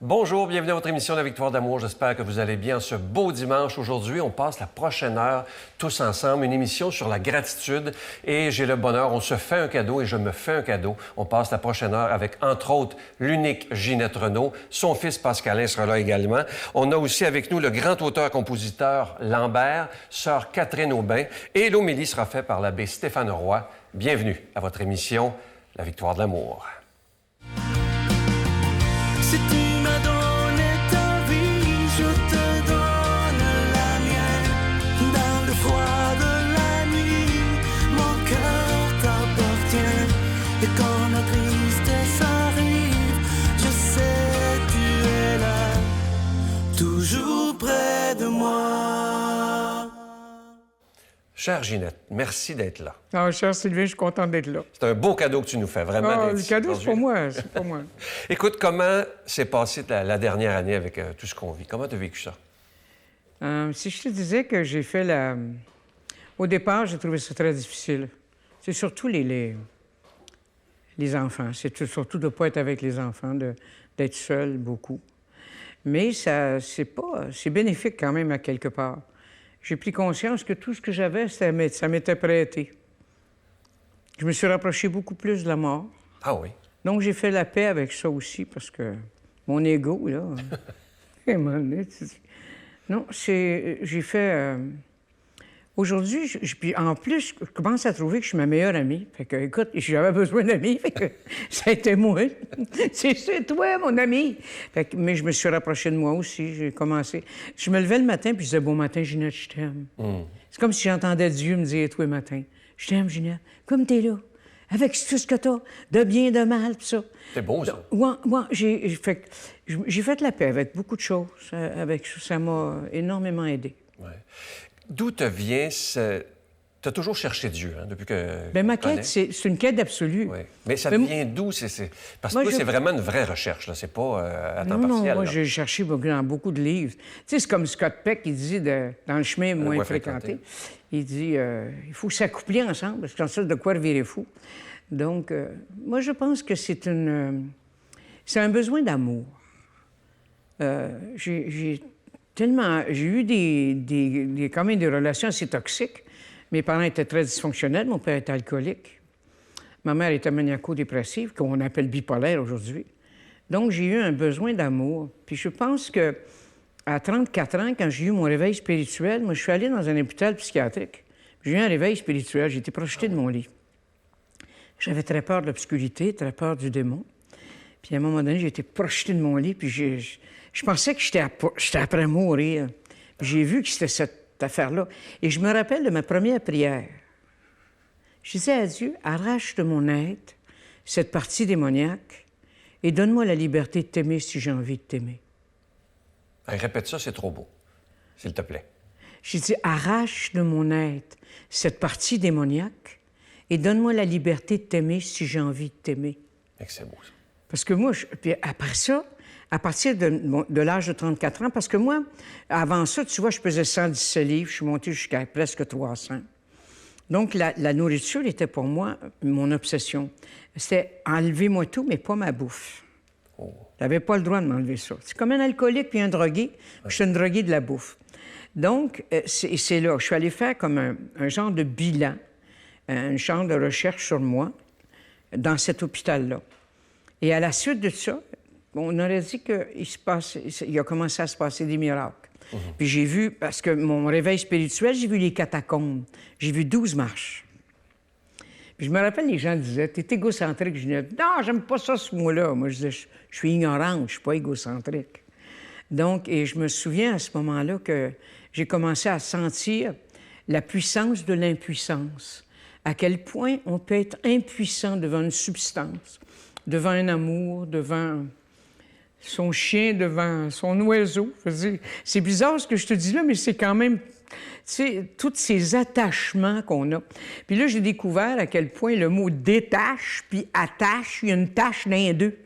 Bonjour, bienvenue à votre émission La Victoire d'amour. J'espère que vous allez bien ce beau dimanche. Aujourd'hui, on passe la prochaine heure tous ensemble, une émission sur la gratitude. Et j'ai le bonheur, on se fait un cadeau et je me fais un cadeau. On passe la prochaine heure avec, entre autres, l'unique Ginette Renault. Son fils Pascalin sera là également. On a aussi avec nous le grand auteur-compositeur Lambert, sœur Catherine Aubin. Et l'homélie sera faite par l'abbé Stéphane Roy. Bienvenue à votre émission La Victoire de l'amour. Si tu m'as donné ta vie, je te donne la mienne. Dans le froid de la nuit, mon cœur t'appartient. Et quand la tristesse arrive, je sais tu es là, toujours près de moi. Chère Ginette, merci d'être là. Ah, cher Sylvain, je suis content d'être là. C'est un beau cadeau que tu nous fais, vraiment. Ah, d'être le ici cadeau, c'est aujourd'hui. pour moi, c'est pour moi. Écoute, comment s'est passée la dernière année avec tout ce qu'on vit? Comment tu as vécu ça? Si je te disais que j'ai fait la... Au départ, j'ai trouvé ça très difficile. C'est surtout les enfants. C'est surtout de ne pas être avec les enfants, d'être seul beaucoup. Mais ça, c'est bénéfique quand même à quelque part. J'ai pris conscience que tout ce que j'avais, ça m'était prêté. Je me suis rapproché beaucoup plus de la mort. Ah oui? Donc, j'ai fait la paix avec ça aussi, parce que mon ego, là... à un moment donné, non, j'ai fait... Aujourd'hui, puis en plus, je commence à trouver que je suis ma meilleure amie. Fait que, écoute, j'avais besoin d'amis, fait que ça a été moi. C'est toi, mon ami! Fait que, mais je me suis rapproché de moi aussi, j'ai commencé... Je me levais le matin, puis je disais « Bon matin, Ginette, je t'aime. C'est comme si j'entendais Dieu me dire tous les matins « Je t'aime, Ginette, comme t'es là, avec tout ce que t'as, de bien, de mal, puis ça. » C'est beau, ça. Ouais, j'ai fait la paix avec beaucoup de choses. Ça m'a énormément aidé. Ouais. D'où te vient ce... Tu as toujours cherché Dieu, hein, depuis que... Bien, ma tu connais. quête, c'est une quête absolue. Oui. Mais ça Mais vient d'où? Parce que Moi, toi, je- c'est vraiment une vraie recherche, là. C'est pas à temps Non, partiel. moi, là. j'ai cherché dans beaucoup de livres. Tu sais, c'est comme Scott Peck, il dit, dans le chemin moins moins fréquenté, fréquenté. il dit, il faut s'accoupler ensemble, parce que comme ça, de quoi revirer fou. Donc, moi, je pense que c'est un besoin d'amour. J'ai eu quand même des relations assez toxiques. Mes parents étaient très dysfonctionnels. Mon père était alcoolique. Ma mère était maniaco-dépressive, qu'on appelle bipolaire aujourd'hui. Donc, j'ai eu un besoin d'amour. Puis je pense que à 34 ans, quand j'ai eu mon réveil spirituel, moi, je suis allé dans un hôpital psychiatrique. J'ai eu un réveil spirituel. J'ai été projeté de mon lit. J'avais très peur de l'obscurité, très peur du démon. Puis à un moment donné, j'ai été projeté de mon lit, puis je pensais que j'étais après mourir. Puis j'ai vu que c'était cette affaire-là. Et je me rappelle de ma première prière. Je disais à Dieu, arrache de mon être cette partie démoniaque et donne-moi la liberté de t'aimer si j'ai envie de t'aimer. Hey, répète ça, c'est trop beau. S'il te plaît. J'ai dit, arrache de mon être cette partie démoniaque et donne-moi la liberté de t'aimer si j'ai envie de t'aimer. Fait que c'est beau, ça. Parce que moi, puis après ça, à partir de l'âge de 34 ans, parce que moi, avant ça, tu vois, je pesais 117 livres, je suis montée jusqu'à presque 300. Donc, la nourriture était pour moi mon obsession. C'était enlevez-moi tout, mais pas ma bouffe. Oh. Tu n'avais pas le droit de m'enlever ça. C'est comme un alcoolique puis un drogué. Je suis une droguée de la bouffe. Donc, c'est là. Je suis allée faire comme un genre de bilan, un genre de recherche sur moi dans cet hôpital-là. Et à la suite de ça, on aurait dit qu'il a commencé à se passer des miracles. Puis j'ai vu, parce que mon réveil spirituel, j'ai vu les catacombes. J'ai vu 12 marches. Puis je me rappelle, les gens disaient, t'es égocentrique. Je disais, non, j'aime pas ça, ce mot-là. Moi, je disais, je suis ignorante, je suis pas égocentrique. Donc, et je me souviens à ce moment-là que j'ai commencé à sentir la puissance de l'impuissance. À quel point on peut être impuissant devant une substance, devant un amour, devant son chien, devant son oiseau. Je veux dire, c'est bizarre ce que je te dis là, mais c'est quand même, tu sais, tous ces attachements qu'on a. Puis là, j'ai découvert à quel point le mot « détache » puis « attache », il y a une tache dans les deux.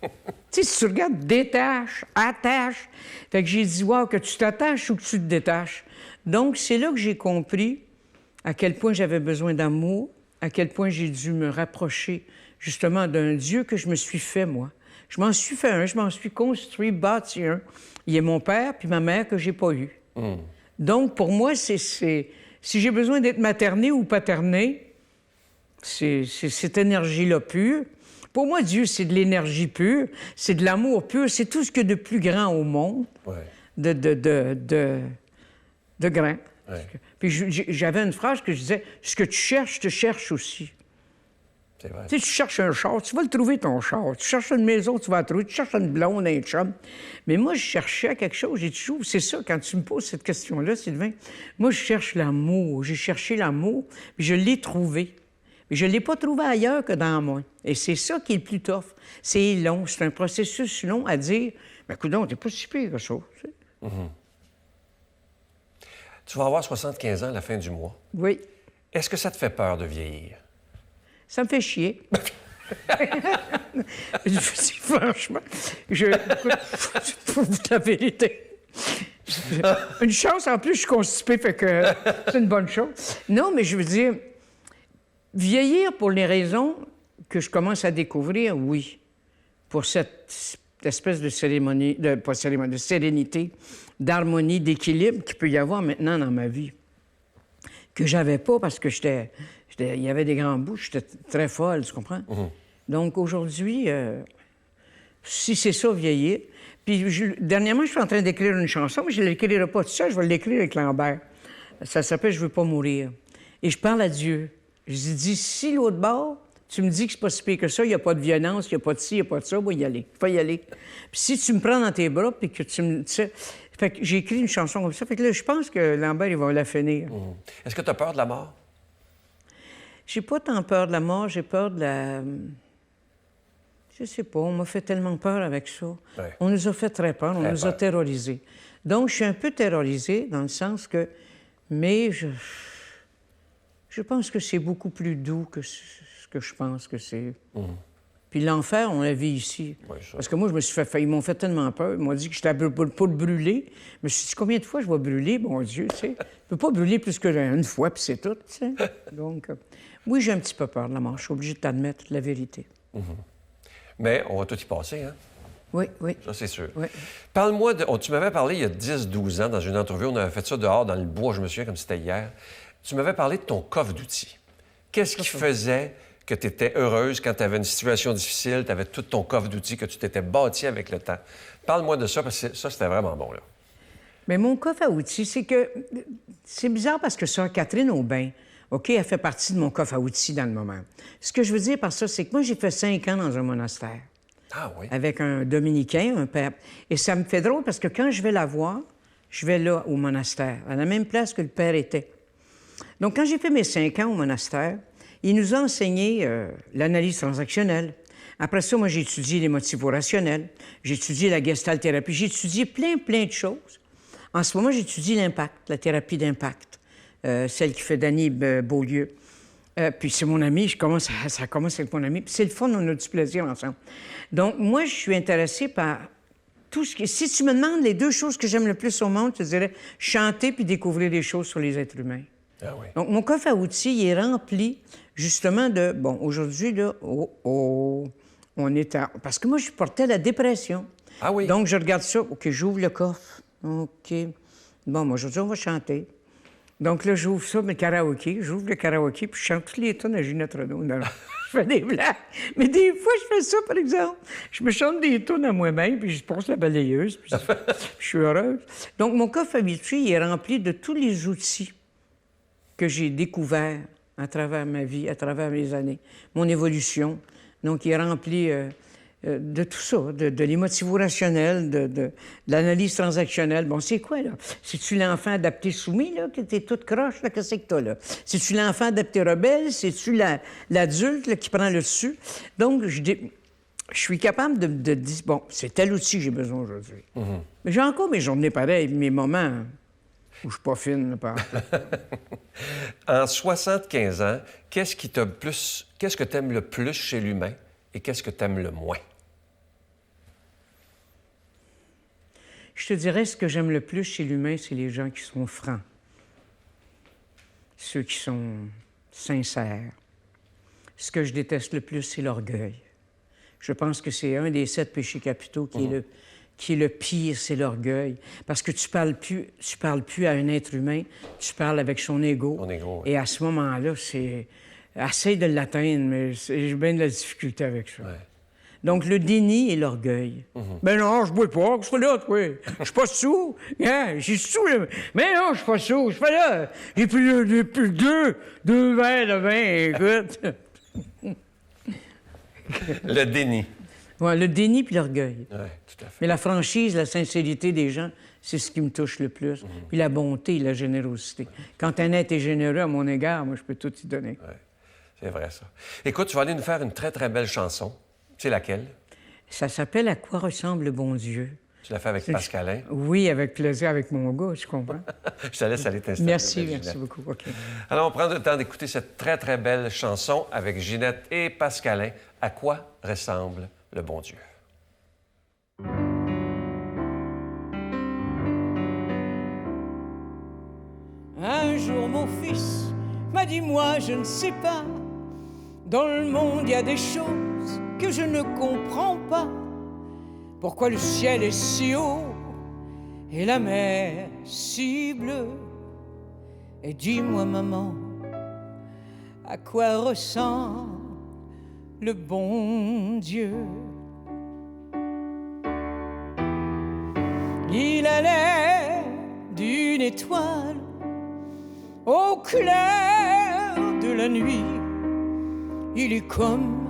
Tu sais, si tu regardes « détache »,« attache », fait que j'ai dit « wow, que tu t'attaches ou que tu te détaches ». Donc, c'est là que j'ai compris à quel point j'avais besoin d'amour, à quel point j'ai dû me rapprocher justement d'un Dieu que je me suis fait, moi. Je m'en suis fait un, je m'en suis construit, bâti un. Il y a mon père puis ma mère que j'ai pas eu. Donc, pour moi, c'est... Si j'ai besoin d'être materné ou paterné, c'est cette énergie-là pure. Pour moi, Dieu, c'est de l'énergie pure, c'est de l'amour pur, c'est tout ce qu'il y a de plus grand au monde, de grand. Ouais. Puis j'avais une phrase que je disais, « Ce que tu cherches, je te cherche aussi. » C'est vrai. Tu sais, tu cherches un char, tu vas le trouver, ton char. Tu cherches une maison, tu vas la trouver. Tu cherches une blonde, un chum. Mais moi, je cherchais quelque chose. J'ai toujours... C'est ça, quand tu me poses cette question-là, Sylvain, moi, je cherche l'amour. J'ai cherché l'amour, puis je l'ai trouvé. Mais je ne l'ai pas trouvé ailleurs que dans moi. Et c'est ça qui est le plus tough. C'est long. C'est un processus long à dire, « Mais coudonc, t'es pas si pire que ça. » tu sais. Tu vas avoir 75 ans à la fin du mois. Oui. Est-ce que ça te fait peur de vieillir? Ça me fait chier. Franchement, écoute, la vérité. Une chance, en plus, je suis constipé, fait que c'est une bonne chose. Non, mais je veux dire, vieillir pour les raisons que je commence à découvrir, oui. Pour cette espèce de cérémonie, pas cérémonie, de sérénité, d'harmonie, d'équilibre qu'il peut y avoir maintenant dans ma vie. Que j'avais pas parce que il y avait des grands bouts, j'étais très folle, tu comprends? Donc aujourd'hui, si c'est ça, vieillir. Puis dernièrement, je suis en train d'écrire une chanson, mais je ne l'écrirai pas tout seul, je vais l'écrire avec Lambert. Ça s'appelle « Je veux pas mourir ». Et je parle à Dieu. Je lui dis, si l'autre bord, tu me dis que c'est pas si pire que ça, il n'y a pas de violence, il n'y a pas de ci, il n'y a pas de ça, il va y aller. Il faut y aller. Puis si tu me prends dans tes bras, puis que tu me... Tu sais, fait que j'ai écrit une chanson comme ça. Fait que là, je pense que Lambert, il va la finir. Est-ce que tu as peur de la mort? J'ai pas tant peur de la mort, j'ai peur de la... Je sais pas, on m'a fait tellement peur avec ça. Ouais. On nous a fait très peur, on Très nous a peur. terrorisés. Donc, je suis un peu terrorisée dans le sens que... Mais je pense que c'est beaucoup plus doux que ce que je pense que c'est. Puis l'enfer, on la vit ici. Oui, ça. Parce que moi, je me suis fait... Ils m'ont fait tellement peur. Ils m'ont dit que j'étais pour le brûler. Je me suis dit, combien de fois je vais brûler, mon Dieu, tu sais? Je peux pas brûler plus qu'une fois, puis c'est tout, tu sais. Donc, oui, j'ai un petit peu peur de la mort. Je suis obligée de t'admettre la vérité. Mais on va tout y passer, hein? Oui, oui. Ça, c'est sûr. Oui. Parle-moi de... tu m'avais parlé il y a 10-12 ans dans une entrevue. On avait fait ça dehors dans le bois, je me souviens, comme c'était hier. Tu m'avais parlé de ton coffre d'outils. Qu'est-ce qui faisait que tu étais heureuse quand tu avais une situation difficile, tu avais tout ton coffre d'outils, que tu t'étais bâti avec le temps? Parle-moi de ça, parce que ça, c'était vraiment bon, là. Mais mon coffre à outils, c'est que... C'est bizarre parce que Sœur Catherine Aubin, OK, elle fait partie de mon coffre à outils dans le moment. Ce que je veux dire par ça, c'est que moi, j'ai fait 5 ans dans un monastère. Ah oui? Avec un dominicain, un père. Et ça me fait drôle parce que quand je vais la voir, je vais là, au monastère, à la même place que le père était. Donc, quand j'ai fait mes 5 ans au monastère, il nous a enseigné l'analyse transactionnelle. Après ça, moi, j'ai étudié les motivos rationnels, j'ai étudié la gestalt thérapie, j'ai étudié plein de choses. En ce moment, j'étudie l'impact, la thérapie d'impact, celle qui fait Danny Beaulieu. Puis c'est mon ami, ça commence avec mon ami. Puis c'est le fun, on a du plaisir ensemble. Donc, moi, je suis intéressée par tout ce qui... Si tu me demandes les 2 choses que j'aime le plus au monde, je te dirais chanter puis découvrir des choses sur les êtres humains. Ah oui. Donc, mon coffre à outils, il est rempli justement de... Bon, aujourd'hui, là, on est à... Parce que moi, je portais la dépression. Ah oui? Donc, je regarde ça. OK, j'ouvre le coffre. OK. Bon, moi, aujourd'hui, on va chanter. Donc là, j'ouvre ça, mais karaoké. J'ouvre le karaoké, puis je chante toutes les tunes à Ginette Renaud. Non, je fais des blagues. Mais des fois, je fais ça, par exemple. Je me chante des tunes à moi-même, puis je passe la balayeuse, puis je suis heureuse. Donc, mon coffre habitué, il est rempli de tous les outils que j'ai découverts à travers ma vie, à travers mes années, mon évolution. Donc, il est rempli de tout ça, de l'émotivo rationnel, de l'analyse transactionnelle. Bon, c'est quoi, là? C'est-tu l'enfant adapté soumis, là, que t'es toute croche, là, qu'est-ce que t'as, là? C'est-tu l'enfant adapté rebelle? C'est-tu l'adulte, là, qui prend le dessus? Donc, je suis capable de dire, bon, c'est tel outil que j'ai besoin aujourd'hui. Mais j'ai encore mes journées pareilles, mes moments où je suis pas fine, là, par... En 75 ans, qu'est-ce que tu aimes le plus chez l'humain et qu'est-ce que tu aimes le moins? Je te dirais, ce que j'aime le plus chez l'humain, c'est les gens qui sont francs. Ceux qui sont sincères. Ce que je déteste le plus, c'est l'orgueil. Je pense que c'est un des 7 péchés capitaux qui est le pire, c'est l'orgueil. Parce que tu parles plus à un être humain, tu parles avec son ego. Son ego, oui. Et à ce moment-là, c'est... Essaye de l'atteindre, mais j'ai bien de la difficulté avec ça. Ouais. Donc, le déni et l'orgueil. Ben non, je bois pas, je suis là, toi. Je suis pas sous. Hein? J'ai sous. Mais non, je suis pas sous. Je suis pas là. J'ai plus deux verres de vin, écoute. Le déni. Ouais, le déni puis l'orgueil. Oui, tout à fait. Mais la franchise, la sincérité des gens, c'est ce qui me touche le plus. Puis la bonté et la générosité. Quand un être est généreux à mon égard, moi, je peux tout y donner. Ouais, c'est vrai, ça. Écoute, tu vas aller nous faire une très, très belle chanson. C'est laquelle? Ça s'appelle « À quoi ressemble le bon Dieu ». Tu l'as fait avec Pascalin. Oui, avec plaisir, avec mon gars, tu comprends? Je te laisse aller t'installer. Merci, avec merci Ginette. beaucoup. OK. Alors, on prend le temps d'écouter cette très, très belle chanson avec Ginette et Pascalin. À quoi ressemble le bon Dieu? Un jour, mon fils m'a dit, moi, je ne sais pas. Dans le monde, il y a des choses que je ne comprends pas. Pourquoi le ciel est si haut et la mer si bleue? Et dis-moi, maman, à quoi ressemble le bon Dieu? Il a l'air d'une étoile au clair de la nuit. Il est comme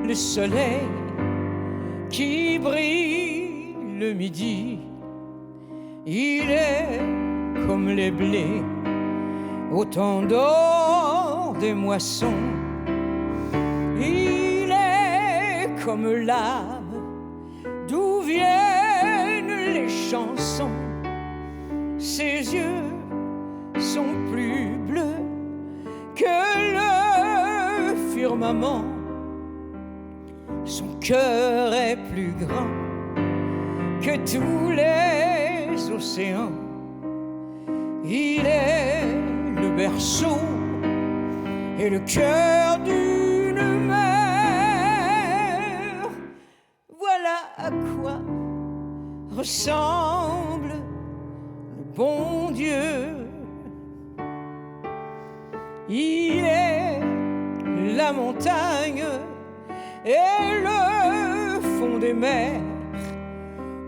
le soleil qui brille le midi. Il est comme les blés au temps d'or des moissons. Il est comme l'âme d'où viennent les chansons. Ses yeux sont plus bleus que le firmament. Son cœur est plus grand que tous les océans. Il est le berceau et le cœur d'une mère. Voilà à quoi ressemble le bon Dieu. Il est la montagne et le fond des mers,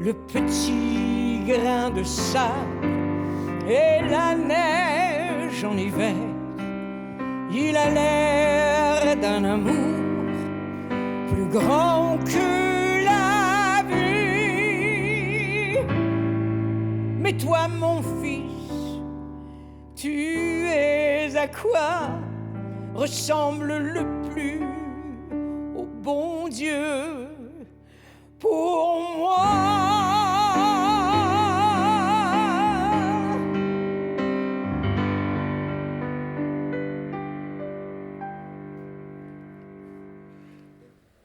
le petit grain de sable et la neige en hiver. Il a l'air d'un amour plus grand que la vie. Mais toi, mon fils, tu es à quoi ressemble le plus au bon Dieu pour moi?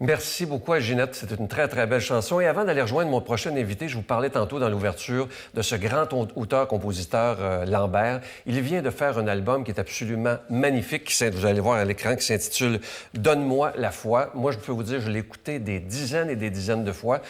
Merci beaucoup à Ginette. C'était une très, très belle chanson. Et avant d'aller rejoindre mon prochain invité, je vous parlais tantôt dans l'ouverture de ce grand auteur-compositeur Lambert. Il vient de faire un album qui est absolument magnifique, vous allez voir à l'écran, qui s'intitule « Donne-moi la foi ». Moi, je peux vous dire, je l'ai écouté des dizaines et des dizaines de fois.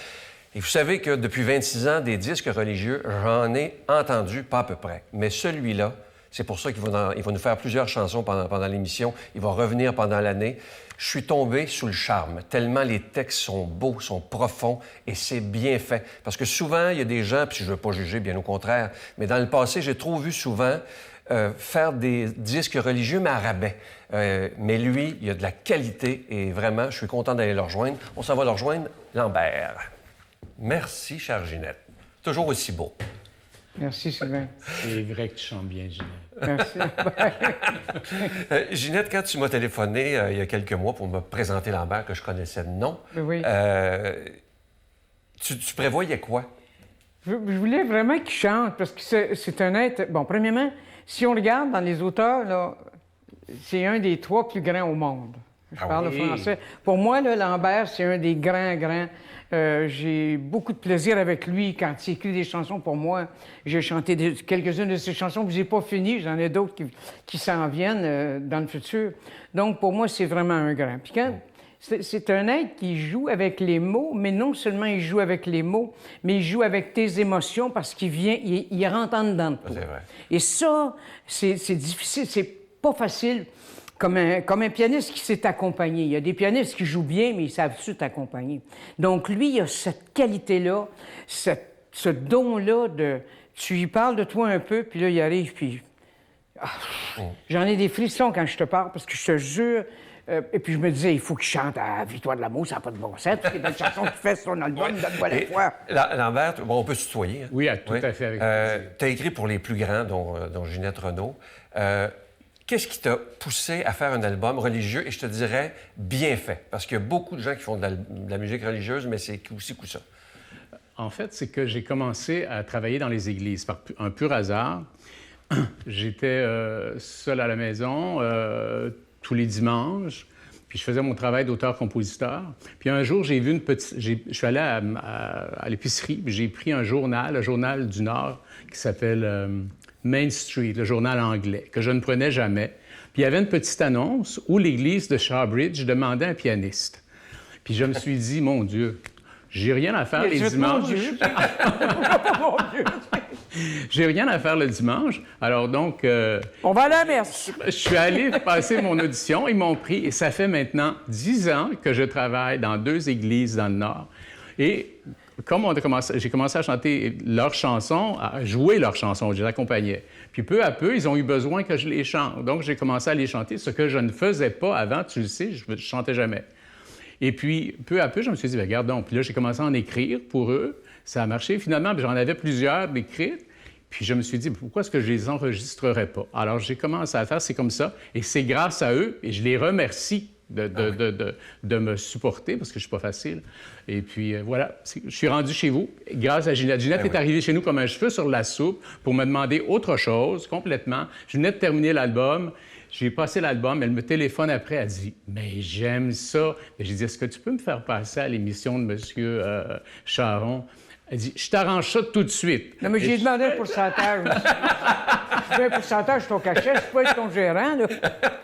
Et vous savez que depuis 26 ans, des disques religieux, j'en ai entendu pas à peu près. Mais celui-là, c'est pour ça qu'il va nous faire plusieurs chansons pendant l'émission. Il va revenir pendant l'année. Je suis tombé sous le charme, tellement les textes sont beaux, sont profonds et c'est bien fait. Parce que souvent, il y a des gens, puis je ne veux pas juger, bien au contraire, mais dans le passé, j'ai trop vu souvent faire des disques religieux, mais à rabais. Mais lui, il y a de la qualité et vraiment, je suis content d'aller le rejoindre. On s'en va le rejoindre, Lambert. Merci, chère Ginette. Toujours aussi beau. Merci, Sylvain. C'est vrai que tu chantes bien, Ginette. Merci. Ginette, quand tu m'as téléphoné il y a quelques mois pour me présenter Lambert, que je connaissais de nom, Oui. tu prévoyais quoi? Je voulais vraiment qu'il chante, parce que c'est un être... Bon, premièrement, si on regarde dans les auteurs, là, c'est un des 3 plus grands au monde. Je parle le français. Pour moi, là, Lambert, c'est un des grands. J'ai beaucoup de plaisir avec lui quand il écrit des chansons pour moi. J'ai chanté quelques-unes de ses chansons, puis j'ai pas fini. J'en ai d'autres qui s'en viennent dans le futur. Donc, pour moi, c'est vraiment un grand. Puis quand C'est un être qui joue avec les mots, mais non seulement il joue avec les mots, mais il joue avec tes émotions parce qu'il vient, il rentre en dedans de toi. C'est vrai. Et ça, c'est difficile, c'est pas facile. Comme un pianiste qui s'est accompagné. Il y a des pianistes qui jouent bien, mais ils savent-tu t'accompagner. Donc, lui, il a cette qualité-là, ce don-là de... Tu lui parles de toi un peu, puis là, il arrive, puis... J'en ai des frissons quand je te parle, parce que je te jure... et puis je me disais, il faut qu'il chante à Victoire de l'amour, ça n'a pas de bon sens. Toutes les belles chansons qu'il fait sur son album, donne-moi la foi. Lambert, bon, on peut se tutoyer. Hein? Oui, tout à fait, avec plaisir. Tu as écrit pour les plus grands, dont Ginette Renault. Qu'est-ce qui t'a poussé à faire un album religieux, et je te dirais bien fait? Parce qu'il y a beaucoup de gens qui font de la musique religieuse, mais c'est aussi coup ça. En fait, c'est que j'ai commencé à travailler dans les églises par un pur hasard. J'étais seul à la maison tous les dimanches, puis je faisais mon travail d'auteur-compositeur. Puis un jour, j'ai vu une petite... Je suis allé à l'épicerie, puis j'ai pris un journal, le Journal du Nord, qui s'appelle Main Street, le journal anglais, que je ne prenais jamais. Puis il y avait une petite annonce où l'église de Shawbridge demandait un pianiste. Puis je me suis dit, mon Dieu, j'ai rien à faire les dimanches. Mon Dieu! J'ai rien à faire le dimanche. Alors donc... On va à la messe. Je suis allé passer mon audition, ils m'ont pris, et ça fait maintenant 10 ans que je travaille dans 2 églises dans le Nord. Et comme j'ai commencé à chanter leurs chansons, à jouer leurs chansons, je les accompagnais. Puis peu à peu, ils ont eu besoin que je les chante. Donc j'ai commencé à les chanter, ce que je ne faisais pas avant, tu le sais, je ne chantais jamais. Et puis, peu à peu, je me suis dit, bien, regarde donc. Puis là, j'ai commencé à en écrire pour eux. Ça a marché. Finalement, j'en avais plusieurs d'écrites. Puis je me suis dit, pourquoi est-ce que je les enregistrerais pas? Alors, j'ai commencé à faire, c'est comme ça. Et c'est grâce à eux, et je les remercie de me supporter, parce que je suis pas facile. Et puis, voilà, je suis rendu chez vous grâce à Ginette. Ginette est arrivée chez nous comme un cheveu sur la soupe pour me demander autre chose, complètement. Je venais de terminer l'album. J'ai passé l'album, elle me téléphone après, elle dit « Mais j'aime ça! » J'ai dit « Est-ce que tu peux me faire passer à l'émission de M. Charon? » Elle dit « Je t'arrange ça tout de suite. » Non, mais j'ai demandé un pourcentage. Je fais un pourcentage sur ton cachet, je peux être ton gérant, là.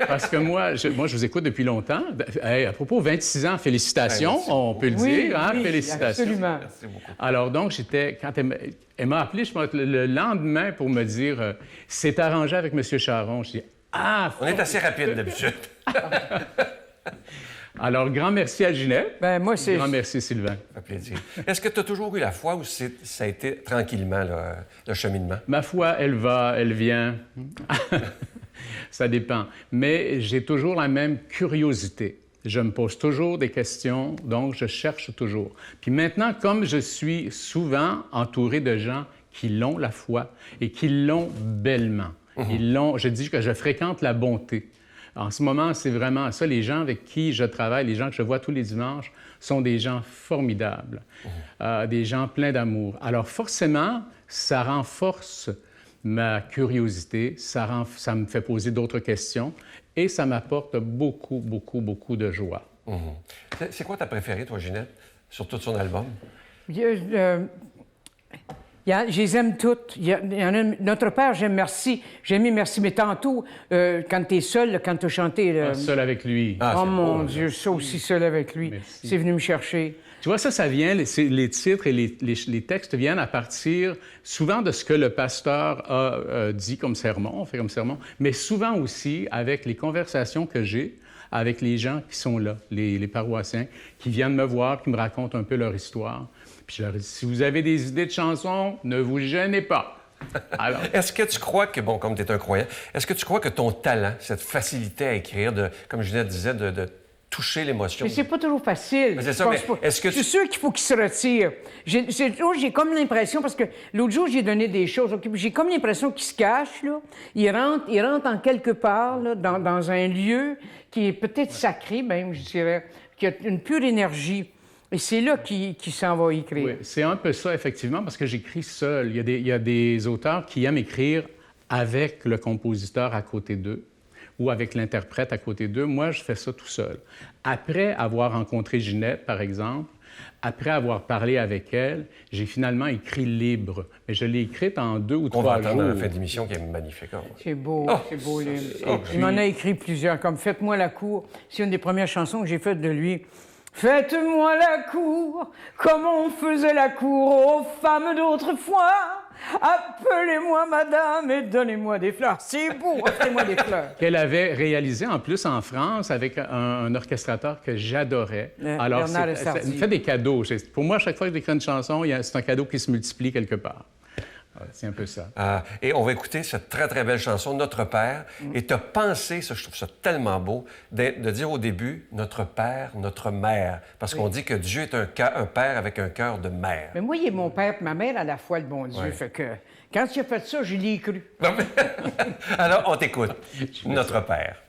Parce que moi, je vous écoute depuis longtemps. Hey, à propos, 26 ans, félicitations, on peut le dire, hein? Oui, félicitations. absolument. Merci beaucoup. Alors donc, quand elle m'a appelé, je pense, le lendemain pour me dire c'est arrangé avec M. Charon. Je dis ah! On est assez rapide d'habitude. Alors, grand merci à Ginette. Ben moi, c'est... Grand merci, Sylvain. Ça fait plaisir. Est-ce que tu as toujours eu la foi ou ça a été tranquillement, là, le cheminement? Ma foi, elle va, elle vient. Ça dépend. Mais j'ai toujours la même curiosité. Je me pose toujours des questions, donc je cherche toujours. Puis maintenant, comme je suis souvent entouré de gens qui l'ont la foi et qui l'ont bellement, je dis que je fréquente la bonté. En ce moment, c'est vraiment ça. Les gens avec qui je travaille, les gens que je vois tous les dimanches, sont des gens formidables, des gens pleins d'amour. Alors forcément, ça renforce ma curiosité, ça me fait poser d'autres questions et ça m'apporte beaucoup, beaucoup, beaucoup de joie. C'est quoi ta préférée, toi, Ginette, sur tout son album? Je les aime toutes. Il y en a, Notre Père, j'aime Merci. J'ai aimé Merci, mais tantôt, quand t'es seul, là, quand t'as chanté... Seul avec lui. Ah, oh c'est mon beau, Dieu, ça aussi, seul avec lui. Merci. C'est venu me chercher. Tu vois, ça vient, les titres et les textes viennent à partir souvent de ce que le pasteur a dit comme sermon, fait comme sermon, mais souvent aussi avec les conversations que j'ai avec les gens qui sont là, les paroissiens, qui viennent me voir, qui me racontent un peu leur histoire. Puis je leur dis, si vous avez des idées de chansons, ne vous gênez pas. Alors... Est-ce que tu crois que, bon, comme tu es un croyant, est-ce que tu crois que ton talent, cette facilité à écrire, comme Ginette disait, de toucher l'émotion... Mais c'est pas toujours facile. C'est ça, mais est-ce que Je suis sûr qu'il faut qu'il se retire. J'ai comme l'impression, parce que l'autre jour, j'ai donné des choses, okay, j'ai comme l'impression qu'il se cache, là. Il rentre en quelque part, là, dans un lieu qui est peut-être sacré, même, je dirais, qui a une pure énergie. Et c'est là qu'il s'en va écrire. Oui, c'est un peu ça, effectivement, parce que j'écris seul. Il y a des auteurs qui aiment écrire avec le compositeur à côté d'eux ou avec l'interprète à côté d'eux. Moi, je fais ça tout seul. Après avoir rencontré Ginette, par exemple, Après avoir parlé avec elle, j'ai finalement écrit Libre. Mais je l'ai écrite en 2 ou On va 3 jours. entendre à la fin de l'émission qui est magnifique. Hein. C'est beau, Oh! c'est beau. Oh, Il m'en a écrit plusieurs, comme Faites-moi la cour. C'est une des premières chansons que j'ai faites de lui. Faites-moi la cour, comme on faisait la cour aux femmes d'autrefois. Appelez-moi madame et donnez-moi des fleurs. C'est beau, offrez-moi des fleurs. Qu'elle avait réalisé en plus en France avec un orchestrateur que j'adorais. Alors, Bernard ça Sardy. me fait des cadeaux. Pour moi, à chaque fois que j'écris une chanson, c'est un cadeau qui se multiplie quelque part. Voilà, c'est un peu ça. Et on va écouter cette très, très belle chanson, Notre Père. Et tu as pensé, ça, je trouve ça tellement beau, de dire au début, Notre Père, notre Mère. Parce qu'on dit que Dieu est un père avec un cœur de mère. Mais moi, il est mon père et ma mère à la fois, le bon Dieu. Ouais. Fait que quand il a fait ça, je l'ai cru. Alors, on t'écoute. Notre Père.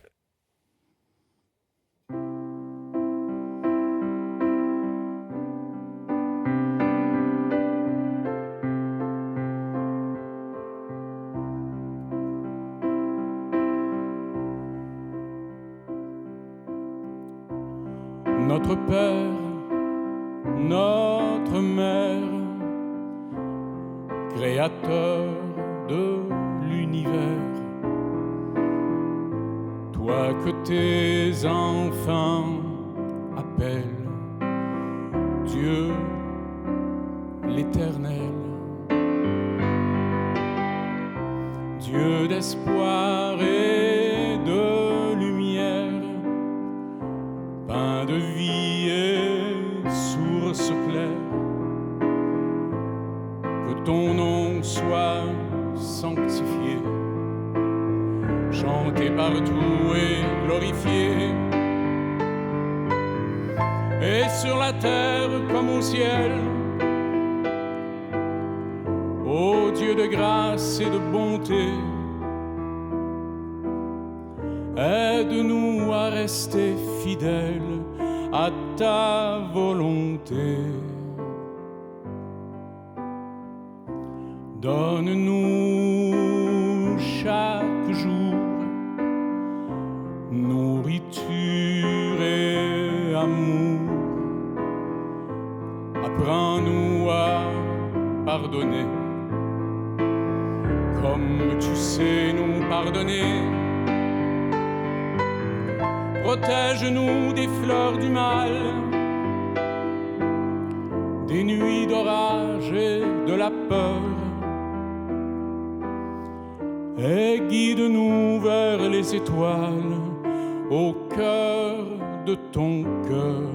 Notre Père, notre Mère, Créateur de l'univers, toi que tes enfants appellent Dieu l'Éternel, Dieu d'espoir et de lumière, pain de vie et source claire, que ton nom soit sanctifié, chanté partout et glorifié, et sur la terre comme au ciel, ô Dieu de grâce et de bonté, aide-nous à rester fidèles à ta volonté. Donne-nous chaque jour nourriture et amour. Apprends-nous à pardonner, comme tu sais nous pardonner. Protège-nous des fleurs du mal, des nuits d'orage et de la peur, et guide-nous vers les étoiles, au cœur de ton cœur.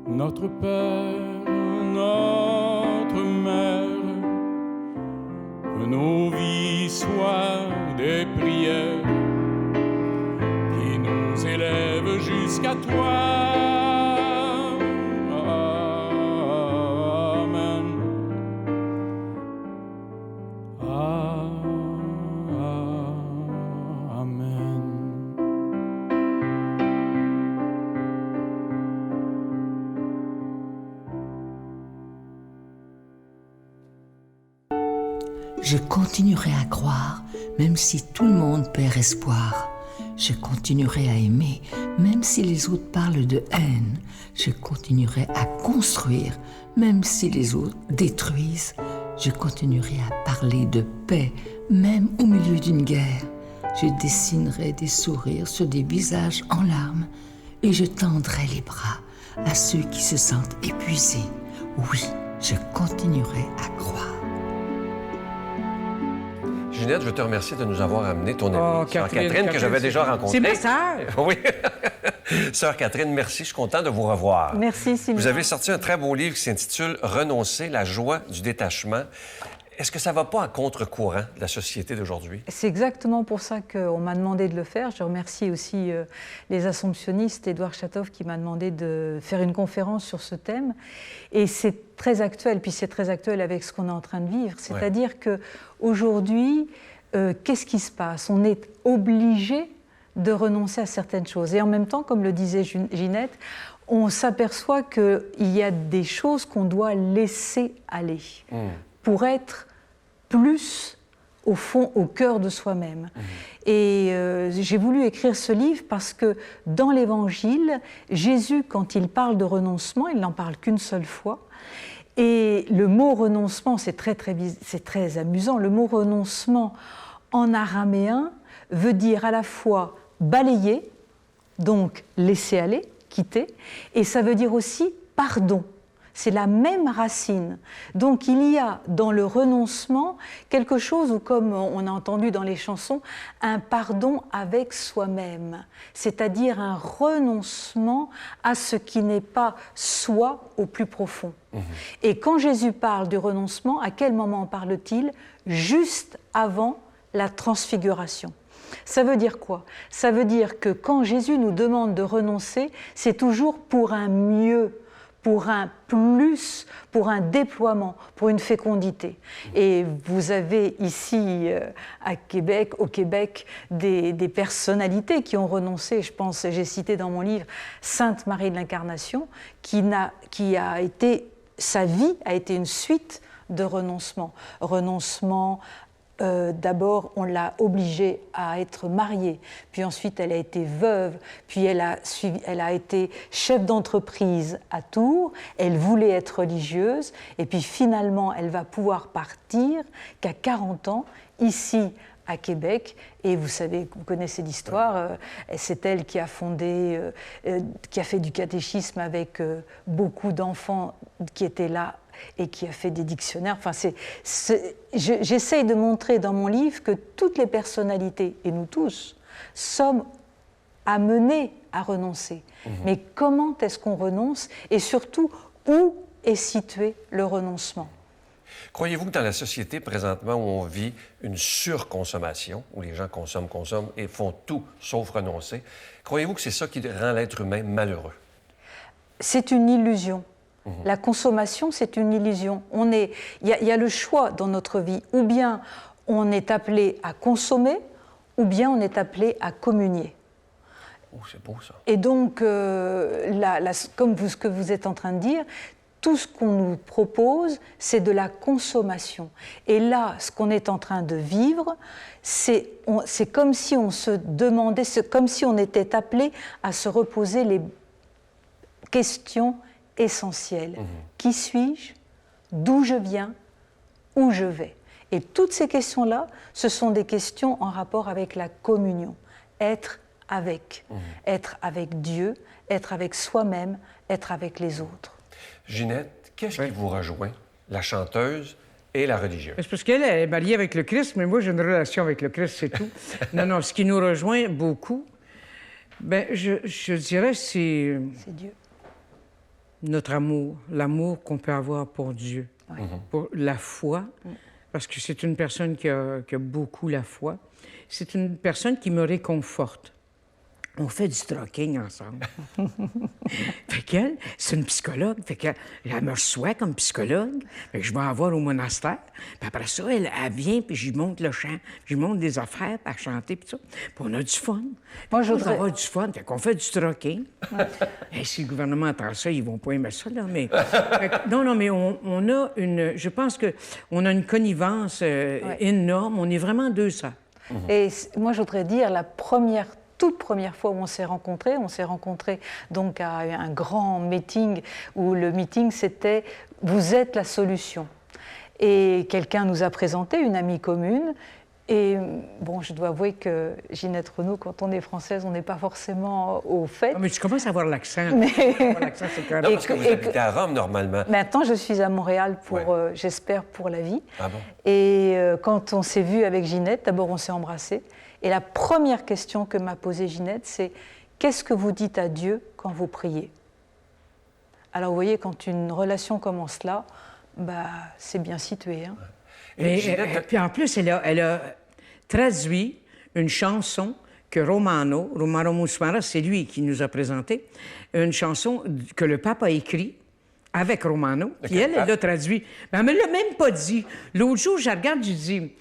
Notre Père, notre Mère, que nos vies soient des prières qui nous élèvent jusqu'à toi. Amen. Amen. Je continuerai à croire, même si tout le monde perd espoir. Je continuerai à aimer, même si les autres parlent de haine. Je continuerai à construire, même si les autres détruisent. Je continuerai à parler de paix, même au milieu d'une guerre. Je dessinerai des sourires sur des visages en larmes et je tendrai les bras à ceux qui se sentent épuisés. Oui, je continuerai à croire. Ginette, je te remercie de nous avoir amené ton amie, Sœur Catherine, que j'avais déjà rencontrée. C'est ma sœur. Oui. Sœur Catherine, merci. Je suis content de vous revoir. Merci, Sylvain. Vous avez sorti un très beau livre qui s'intitule « Renoncer, la joie du détachement ». Est-ce que ça ne va pas à contre-courant de la société d'aujourd'hui? C'est exactement pour ça qu'on m'a demandé de le faire. Je remercie aussi les Assomptionnistes, Édouard Chatov, qui m'a demandé de faire une conférence sur ce thème. Et c'est très actuel, puis c'est très actuel avec ce qu'on est en train de vivre. C'est-à-dire qu'aujourd'hui, qu'est-ce qui se passe? On est obligé de renoncer à certaines choses. Et en même temps, comme le disait Ginette, on s'aperçoit qu'il y a des choses qu'on doit laisser aller pour être plus au fond, au cœur de soi-même. Et j'ai voulu écrire ce livre parce que dans l'Évangile, Jésus, quand il parle de renoncement, il n'en parle qu'une seule fois. Et le mot renoncement, c'est très amusant, le mot renoncement en araméen veut dire à la fois balayer, donc laisser aller, quitter, et ça veut dire aussi pardon. C'est la même racine. Donc il y a dans le renoncement quelque chose où, comme on a entendu dans les chansons, un pardon avec soi-même, c'est-à-dire un renoncement à ce qui n'est pas soi au plus profond. Et quand Jésus parle du renoncement, à quel moment parle-t-il? Juste avant la transfiguration. Ça veut dire quoi? Ça veut dire que quand Jésus nous demande de renoncer, c'est toujours pour un mieux, pour un plus, pour un déploiement, pour une fécondité. Et vous avez ici, à Québec, au Québec, des personnalités qui ont renoncé. Je pense, j'ai cité dans mon livre Sainte Marie de l'Incarnation, sa vie a été une suite de renoncements. Renoncement. D'abord, on l'a obligée à être mariée, puis ensuite elle a été veuve, puis elle a été chef d'entreprise à Tours, elle voulait être religieuse, et puis finalement elle va pouvoir partir qu'à 40 ans, ici à Québec, et vous savez, vous connaissez l'histoire, c'est elle qui a fondé, qui a fait du catéchisme avec beaucoup d'enfants qui étaient là, et qui a fait des dictionnaires. Enfin, j'essaye de montrer dans mon livre que toutes les personnalités, et nous tous, sommes amenés à renoncer. Mais comment est-ce qu'on renonce? Et surtout, où est situé le renoncement? Croyez-vous que dans la société présentement où on vit une surconsommation, où les gens consomment et font tout sauf renoncer, croyez-vous que c'est ça qui rend l'être humain malheureux? C'est une illusion. La consommation, c'est une illusion. Il y a le choix dans notre vie. Ou bien on est appelé à consommer, ou bien on est appelé à communier. Oh, c'est beau ça. Et donc, comme ce que vous êtes en train de dire, tout ce qu'on nous propose, c'est de la consommation. Et là, ce qu'on est en train de vivre, c'est comme si on se demandait, c'est comme si on était appelé à se reposer les questions essentielles. Qui suis-je? D'où je viens? Où je vais? Et toutes ces questions-là, ce sont des questions en rapport avec la communion. Être avec Dieu, être avec soi-même, être avec les autres. Ginette, qu'est-ce qui vous rejoint, la chanteuse et la religieuse? C'est parce qu'elle est mariée avec le Christ, mais moi, j'ai une relation avec le Christ, c'est tout. Non, ce qui nous rejoint beaucoup, je dirais, c'est Dieu. Notre amour, l'amour qu'on peut avoir pour Dieu, pour la foi, parce que c'est une personne qui a beaucoup la foi. C'est une personne qui me réconforte. On fait du trucking ensemble. Fait qu'elle, c'est une psychologue. Fait qu'elle me reçoit comme psychologue. Fait que je vais la voir au monastère. Puis après ça, elle vient, puis je lui montre le chant. Je lui montre des affaires, puis à chanter, puis ça. Puis on a du fun. Moi, je voudrais avoir du fun. Fait qu'on fait du trucking. Et si le gouvernement entend ça, ils vont pas aimer ça, là. Mais... non, mais on a une... Je pense qu'on a une connivence énorme. On est vraiment deux sœurs. Et moi, je voudrais dire, toute première fois où on s'est rencontrés donc à un grand meeting où le meeting c'était « Vous êtes la solution ». Et quelqu'un nous a présenté, une amie commune, et bon, je dois avouer que Ginette Renaud, quand on est française, on n'est pas forcément au fait. Ah, mais tu commences à avoir l'accent. L'accent, c'est quand même... Non, parce que vous habitez à Rome, normalement. Maintenant, je suis à Montréal, j'espère, pour la vie. Ah bon? Et quand on s'est vu avec Ginette, d'abord, on s'est embrassés. Et la première question que m'a posée Ginette, c'est « Qu'est-ce que vous dites à Dieu quand vous priez ?» Alors, vous voyez, quand une relation commence là, c'est bien situé. Hein? Et puis en plus, elle a traduit une chanson que Romano Musumara, c'est lui qui nous a présenté, une chanson que le pape a écrite avec Romano, puis elle l'a traduit. Mais elle ne me l'a même pas dit. L'autre jour, je regarde, je dis...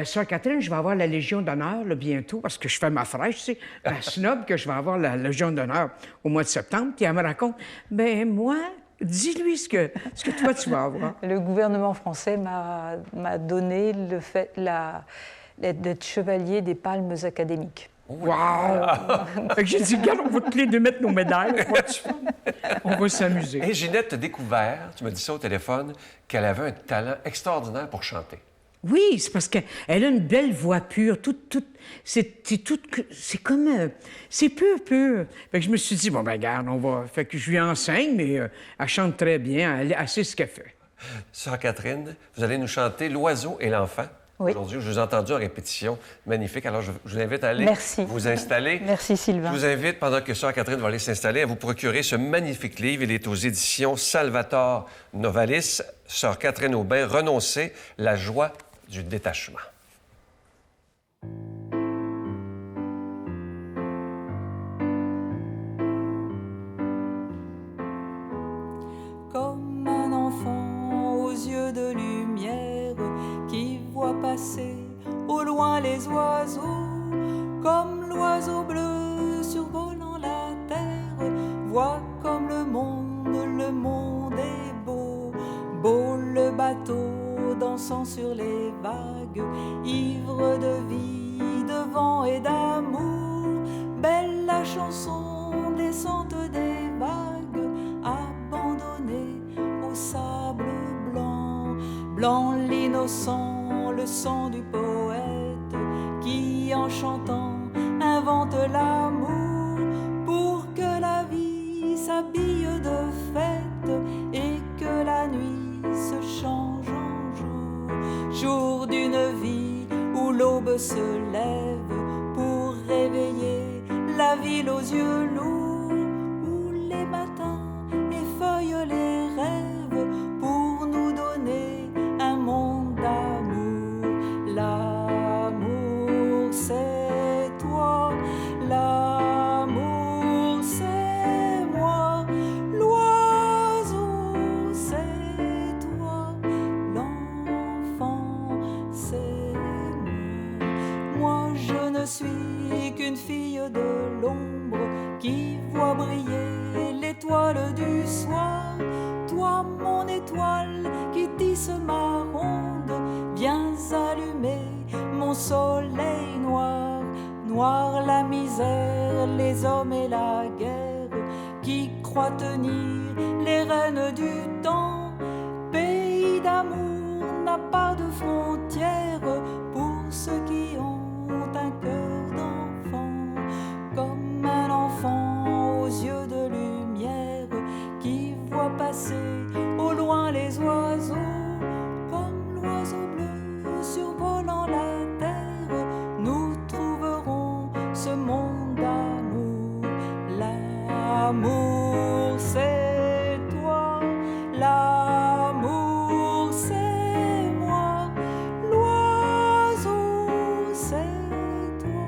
Sœur Catherine, je vais avoir la Légion d'honneur là, bientôt, parce que je fais ma fraîche, tu sais, la snob, que je vais avoir la Légion d'honneur au mois de septembre. Puis elle me raconte, moi, Dis-lui ce que toi, tu vas avoir. Le gouvernement français m'a donné le fait d'être chevalier des palmes académiques. Wow! Fait que j'ai dit, regarde, on va tous les deux mettre nos médailles. On va s'amuser. Et Ginette t'a découvert, tu m'as dit ça au téléphone, qu'elle avait un talent extraordinaire pour chanter. Oui, c'est parce qu'elle a une belle voix pure, c'est comme, c'est pur. Fait que je me suis dit, bon, ben regarde, fait que je lui enseigne, mais elle chante très bien, elle sait ce qu'elle fait. Sœur Catherine, vous allez nous chanter L'oiseau et l'enfant. Oui. Aujourd'hui, je vous ai entendu en répétition. Magnifique. Alors, je vous invite à aller Merci. vous installer. Merci, Sylvain. Je vous invite, pendant que Sœur Catherine va aller s'installer, à vous procurer ce magnifique livre. Il est aux éditions Salvatore Novalis. Sœur Catherine Aubin, Renoncer, la joie du détachement. Comme un enfant aux yeux de lumière qui voit passer au loin les oiseaux, comme l'oiseau bleu survolant la terre, voit comme le monde est beau, beau le bateau dansant sur les vagues, ivre de vie, de vent et d'amour, belle la chanson descente des vagues, abandonnée au sable blanc, blanc l'innocent, le sang du poète, qui en chantant invente l'amour, pour que la vie s'habille de fête et que la nuit se change en jour, jour d'une vie où l'aube se lève pour réveiller la ville aux yeux lourds, où les matins effeuillent les rêves pour nous donner un monde d'amour. L'amour c'est toi, l'amour c'est moi, l'oiseau c'est toi, l'enfant c'est moi. Moi je ne suis qu'une fille de l'ombre qui voit briller l'étoile du soir. Toi mon étoile qui tisse ma ronde, viens allumer mon soleil noir. Noir la misère, les hommes et la guerre, qui croient tenir les rênes du temps. Pays d'amour n'a pas de frontières pour ceux qui ont un cœur d'enfant, comme un enfant aux yeux de lumière qui voit passer au loin les oiseaux, comme l'oiseau bleu survolant la terre. Nous trouverons ce monde d'amour. L'amour c'est toi, l'amour c'est moi, l'oiseau c'est toi,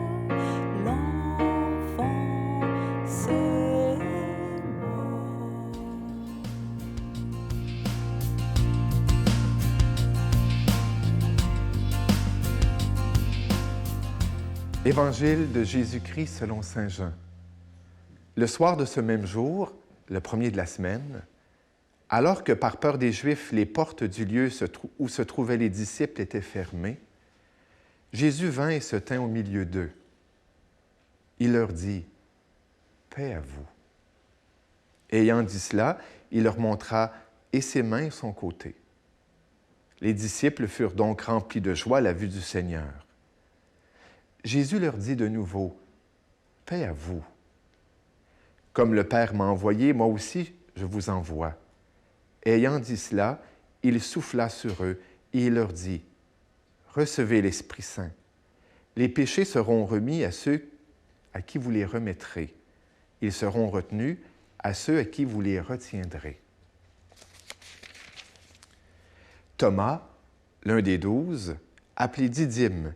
l'enfant c'est moi. Évangile de Jésus-Christ selon saint Jean. Le soir de ce même jour, le premier de la semaine, alors que par peur des Juifs, les portes du lieu où se trouvaient les disciples étaient fermées, Jésus vint et se tint au milieu d'eux. Il leur dit, « Paix à vous. » Ayant dit cela, il leur montra et ses mains et son côté. Les disciples furent donc remplis de joie à la vue du Seigneur. Jésus leur dit de nouveau, « Paix à vous. Comme le Père m'a envoyé, moi aussi je vous envoie. » Ayant dit cela, il souffla sur eux et il leur dit, « Recevez l'Esprit Saint. Les péchés seront remis à ceux à qui vous les remettrez. Ils seront retenus à ceux à qui vous les retiendrez. » Thomas, l'un des 12, appelé Didyme,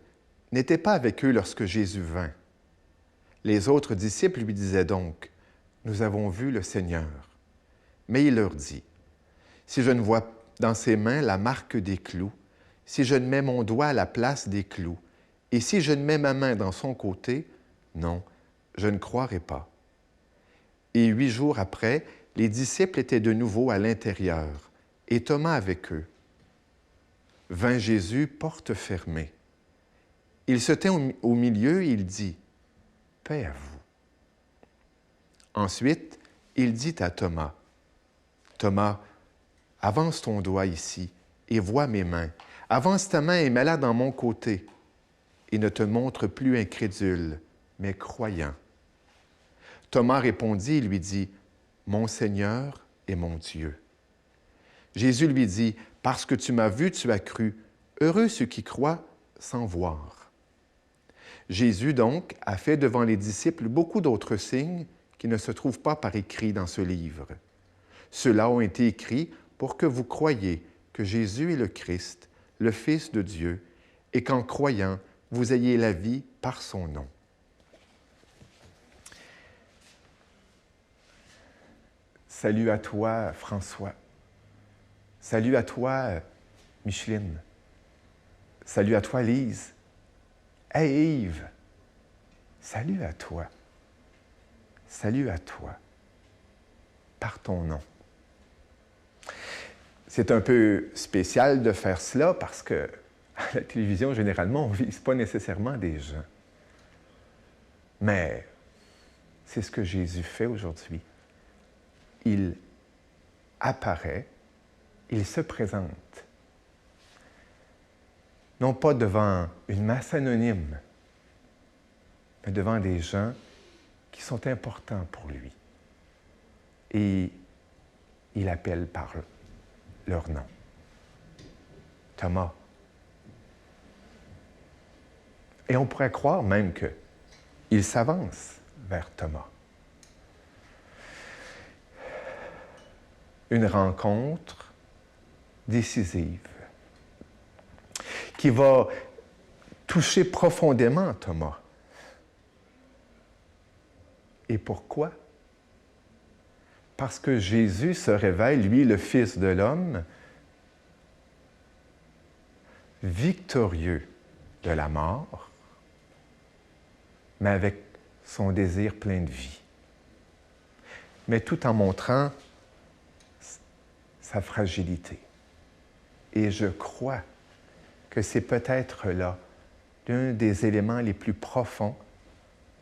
n'était pas avec eux lorsque Jésus vint. Les autres disciples lui disaient donc, « Nous avons vu le Seigneur. » Mais il leur dit, « Si je ne vois dans ses mains la marque des clous, si je ne mets mon doigt à la place des clous, et si je ne mets ma main dans son côté, non, je ne croirai pas. » Et 8 jours après, les disciples étaient de nouveau à l'intérieur, et Thomas avec eux. Vint Jésus, porte fermée. Il se tint au milieu et il dit, « Paix à vous. » Ensuite, il dit à Thomas, « Thomas, avance ton doigt ici et vois mes mains. Avance ta main et mets-la dans mon côté. Et ne te montre plus incrédule, mais croyant. » Thomas répondit et lui dit, « Mon Seigneur et mon Dieu. » Jésus lui dit, « Parce que tu m'as vu, tu as cru. Heureux ceux qui croient sans voir. » Jésus, donc, a fait devant les disciples beaucoup d'autres signes qui ne se trouvent pas par écrit dans ce livre. Ceux-là ont été écrits pour que vous croyiez que Jésus est le Christ, le Fils de Dieu, et qu'en croyant, vous ayez la vie par son nom. Salut à toi, François. Salut à toi, Micheline. Salut à toi, Lise. Hey, Yves. Salut à toi. Salut à toi. Par ton nom. C'est un peu spécial de faire cela parce que à la télévision, généralement, on ne vise pas nécessairement des gens. Mais c'est ce que Jésus fait aujourd'hui. Il apparaît, il se présente. Non pas devant une masse anonyme, mais devant des gens qui sont importants pour lui. Et il appelle par leur nom. Thomas. Et on pourrait croire même qu'il s'avance vers Thomas. Une rencontre décisive qui va toucher profondément Thomas. Et pourquoi? Parce que Jésus se révèle, lui, le Fils de l'homme, victorieux de la mort, mais avec son désir plein de vie. Mais tout en montrant sa fragilité. Et je crois que c'est peut-être là l'un des éléments les plus profonds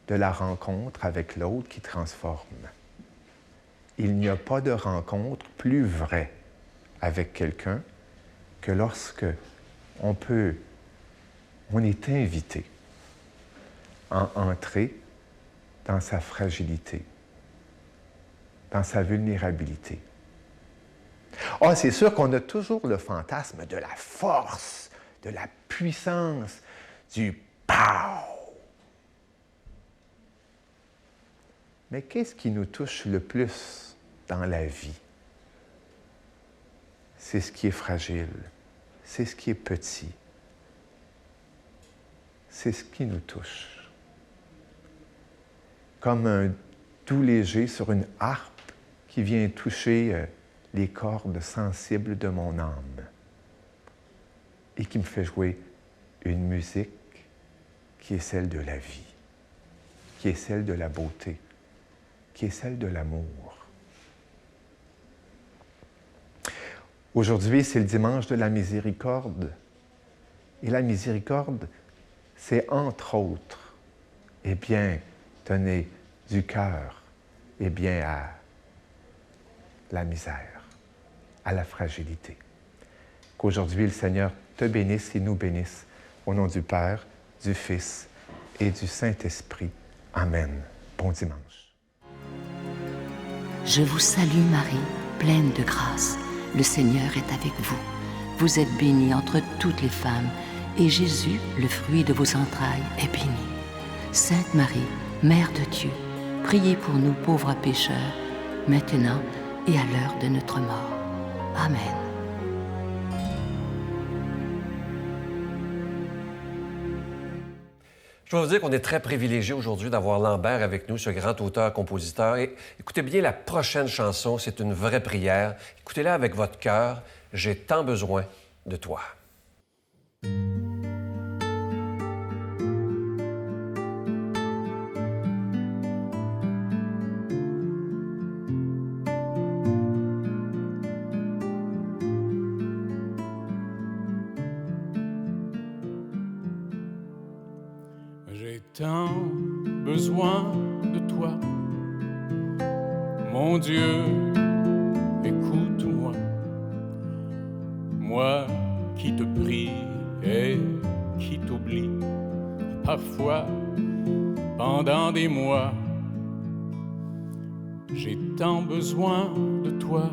de la rencontre avec l'autre qui transforme. Il n'y a pas de rencontre plus vraie avec quelqu'un que lorsque on est invité à entrer dans sa fragilité, dans sa vulnérabilité. Ah, c'est sûr qu'on a toujours le fantasme de la force, de la puissance, du « pow ». Mais qu'est-ce qui nous touche le plus dans la vie? C'est ce qui est fragile, c'est ce qui est petit, c'est ce qui nous touche. Comme un doux léger sur une harpe qui vient toucher les cordes sensibles de mon âme et qui me fait jouer une musique qui est celle de la vie, qui est celle de la beauté, qui est celle de l'amour. Aujourd'hui, c'est le dimanche de la miséricorde. Et la miséricorde, c'est entre autres, donner du cœur, à la misère, à la fragilité. Qu'aujourd'hui, le Seigneur te bénisse et nous bénisse. Au nom du Père, du Fils et du Saint-Esprit. Amen. Bon dimanche. Je vous salue Marie, pleine de grâce. Le Seigneur est avec vous. Vous êtes bénie entre toutes les femmes, et Jésus, le fruit de vos entrailles, est béni. Sainte Marie, Mère de Dieu, priez pour nous pauvres pécheurs, maintenant et à l'heure de notre mort. Amen. Je dois vous dire qu'on est très privilégiés aujourd'hui d'avoir Lambert avec nous, ce grand auteur-compositeur. Et écoutez bien la prochaine chanson, c'est une vraie prière. Écoutez-la avec votre cœur. « J'ai tant besoin de toi ». tant besoin de toi. Mon Dieu, écoute-moi. Moi qui te prie et qui t'oublie, parfois pendant des mois. J'ai tant besoin de toi,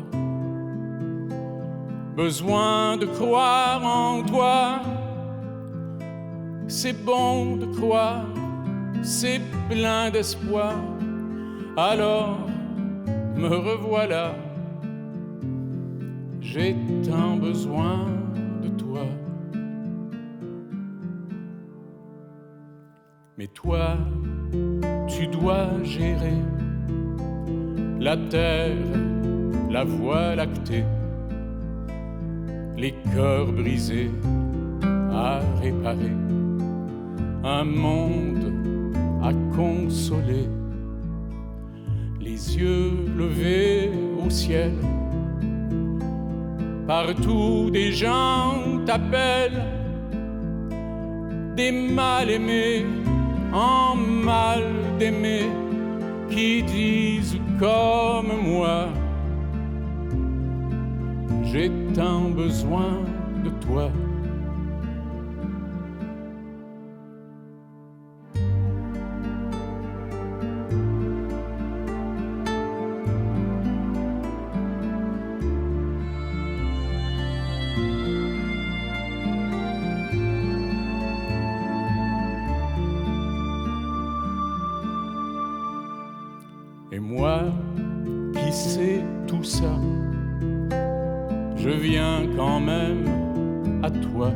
besoin de croire en toi. C'est bon de croire, c'est plein d'espoir. Alors me revoilà, j'ai tant besoin de toi. Mais toi, tu dois gérer la terre, la voie lactée, les cœurs brisés à réparer, un monde à consoler, les yeux levés au ciel. Partout des gens t'appellent, des mal-aimés en mal d'aimer, qui disent comme moi, j'ai tant besoin de toi. Et moi qui sais tout ça, je viens quand même à toi,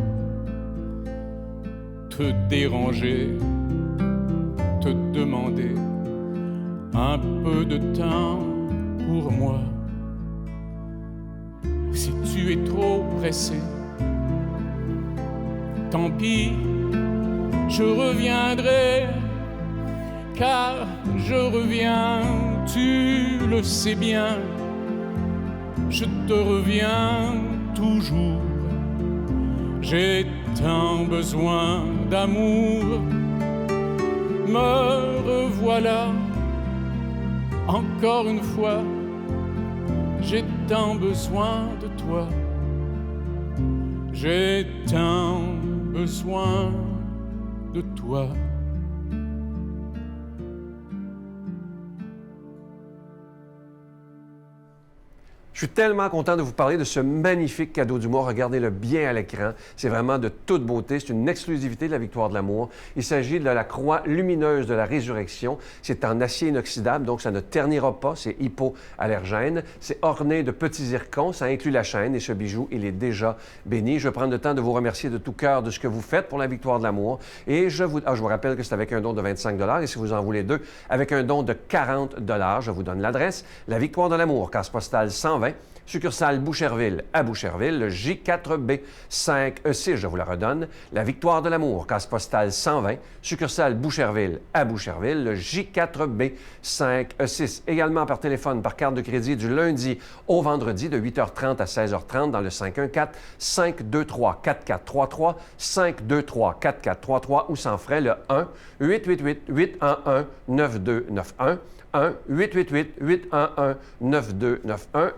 te déranger, te demander un peu de temps pour moi. Si tu es trop pressé, tant pis, je reviendrai, car je reviens, tu le sais bien, je te reviens toujours. J'ai tant besoin d'amour, me revoilà encore une fois, j'ai tant besoin de toi, j'ai tant besoin de toi. Je suis tellement content de vous parler de ce magnifique cadeau du mois. Regardez-le bien à l'écran. C'est vraiment de toute beauté. C'est une exclusivité de la Victoire de l'amour. Il s'agit de la croix lumineuse de la résurrection. C'est en acier inoxydable, donc ça ne ternira pas. C'est hypoallergène. C'est orné de petits zircons. Ça inclut la chaîne et ce bijou, il est déjà béni. Je vais prendre le temps de vous remercier de tout cœur de ce que vous faites pour la Victoire de l'amour. Et je vous rappelle que c'est avec un don de 25 $ et si vous en voulez deux, avec un don de 40 $. Je vous donne l'adresse. La Victoire de l'amour, case postale 120. Succursale Boucherville à Boucherville, le J4B 5E6, je vous la redonne. La Victoire de l'amour, case postale 120, succursale Boucherville à Boucherville, le J4B 5E6. Également par téléphone, par carte de crédit du lundi au vendredi de 8h30 à 16h30 dans le 514-523-4433, 523-4433 ou sans frais le 1-888-811-9291. 1-888-811-9291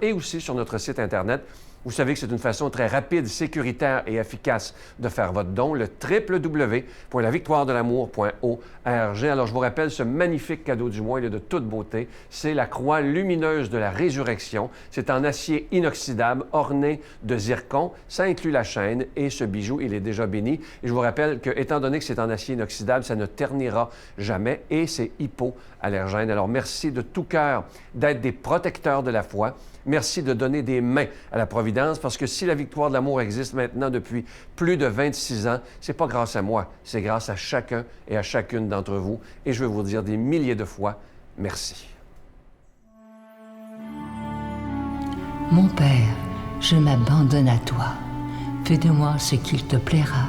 et aussi sur notre site Internet. Vous savez que c'est une façon très rapide, sécuritaire et efficace de faire votre don, le www.lavictoiredelamour.org. Alors, je vous rappelle ce magnifique cadeau du mois, il est de toute beauté. C'est la croix lumineuse de la résurrection. C'est en acier inoxydable, orné de zircon. Ça inclut la chaîne et ce bijou, il est déjà béni. Et je vous rappelle que, étant donné que c'est en acier inoxydable, ça ne ternira jamais et c'est hypoallergène. Alors, merci de tout cœur d'être des protecteurs de la foi. Merci de donner des mains à la Providence, parce que si la Victoire de l'amour existe maintenant depuis plus de 26 ans, c'est pas grâce à moi, c'est grâce à chacun et à chacune d'entre vous. Et je veux vous dire des milliers de fois, merci. Mon Père, je m'abandonne à toi. Fais de moi ce qu'il te plaira.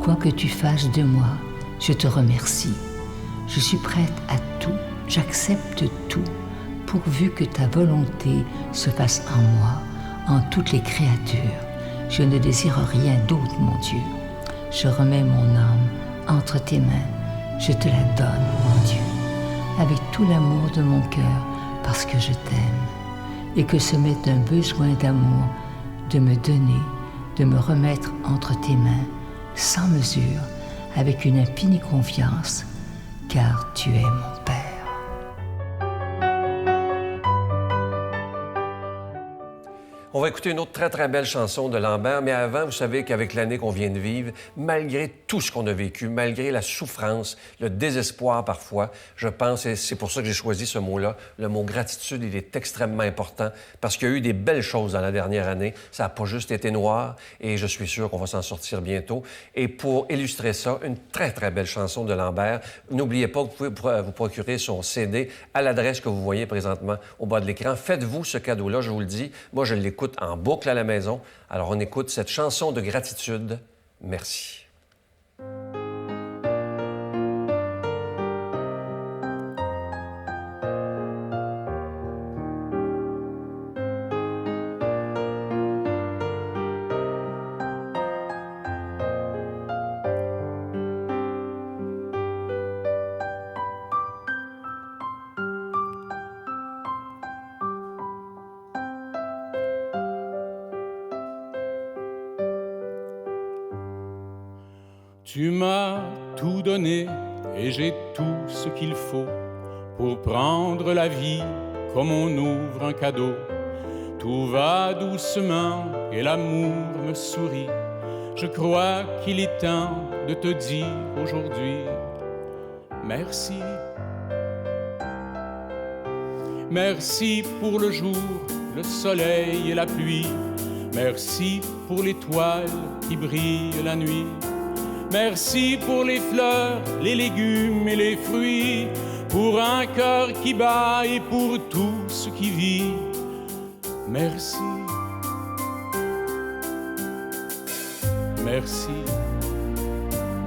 Quoi que tu fasses de moi, je te remercie. Je suis prête à tout, j'accepte tout, pourvu que ta volonté se fasse en moi, en toutes les créatures. Je ne désire rien d'autre, mon Dieu. Je remets mon âme entre tes mains. Je te la donne, mon Dieu, avec tout l'amour de mon cœur, parce que je t'aime, et que ce m'est un besoin d'amour de me donner, de me remettre entre tes mains, sans mesure, avec une infinie confiance, car tu es mon Père. On va écouter une autre très, très belle chanson de Lambert, mais avant, vous savez qu'avec l'année qu'on vient de vivre, malgré tout ce qu'on a vécu, malgré la souffrance, le désespoir parfois, je pense, et c'est pour ça que j'ai choisi ce mot-là, le mot gratitude, il est extrêmement important parce qu'il y a eu des belles choses dans la dernière année. Ça n'a pas juste été noir et je suis sûr qu'on va s'en sortir bientôt. Et pour illustrer ça, une très, très belle chanson de Lambert. N'oubliez pas que vous pouvez vous procurer son CD à l'adresse que vous voyez présentement au bas de l'écran. Faites-vous ce cadeau-là, je vous le dis. Moi, je l'écoute en boucle à la maison. Alors, on écoute cette chanson de gratitude. Merci. Tu m'as tout donné et j'ai tout ce qu'il faut pour prendre la vie comme on ouvre un cadeau. Tout va doucement et l'amour me sourit. Je crois qu'il est temps de te dire aujourd'hui merci. Merci pour le jour, le soleil et la pluie. Merci pour l'étoile qui brille la nuit. Merci pour les fleurs, les légumes et les fruits, pour un cœur qui bat et pour tout ce qui vit. Merci. Merci.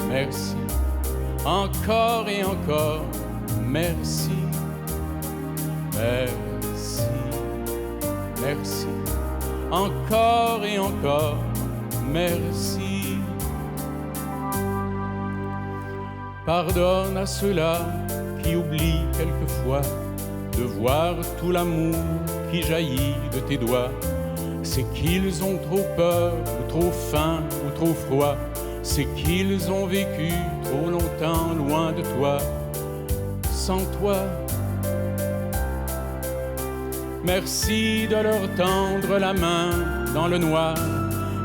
Merci. Encore et encore, merci. Merci. Merci. Encore et encore, merci. Pardonne à ceux-là qui oublient quelquefois de voir tout l'amour qui jaillit de tes doigts. C'est qu'ils ont trop peur, ou trop faim, ou trop froid. C'est qu'ils ont vécu trop longtemps loin de toi, sans toi. Merci de leur tendre la main dans le noir.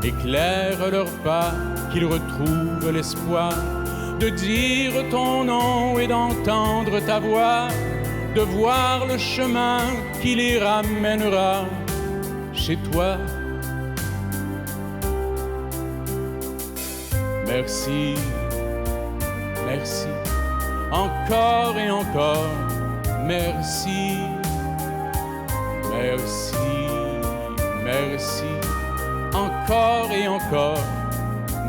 Éclaire leurs pas, qu'ils retrouvent l'espoir de dire ton nom et d'entendre ta voix, de voir le chemin qui les ramènera chez toi. Merci, merci, encore et encore, merci, merci, merci, encore et encore,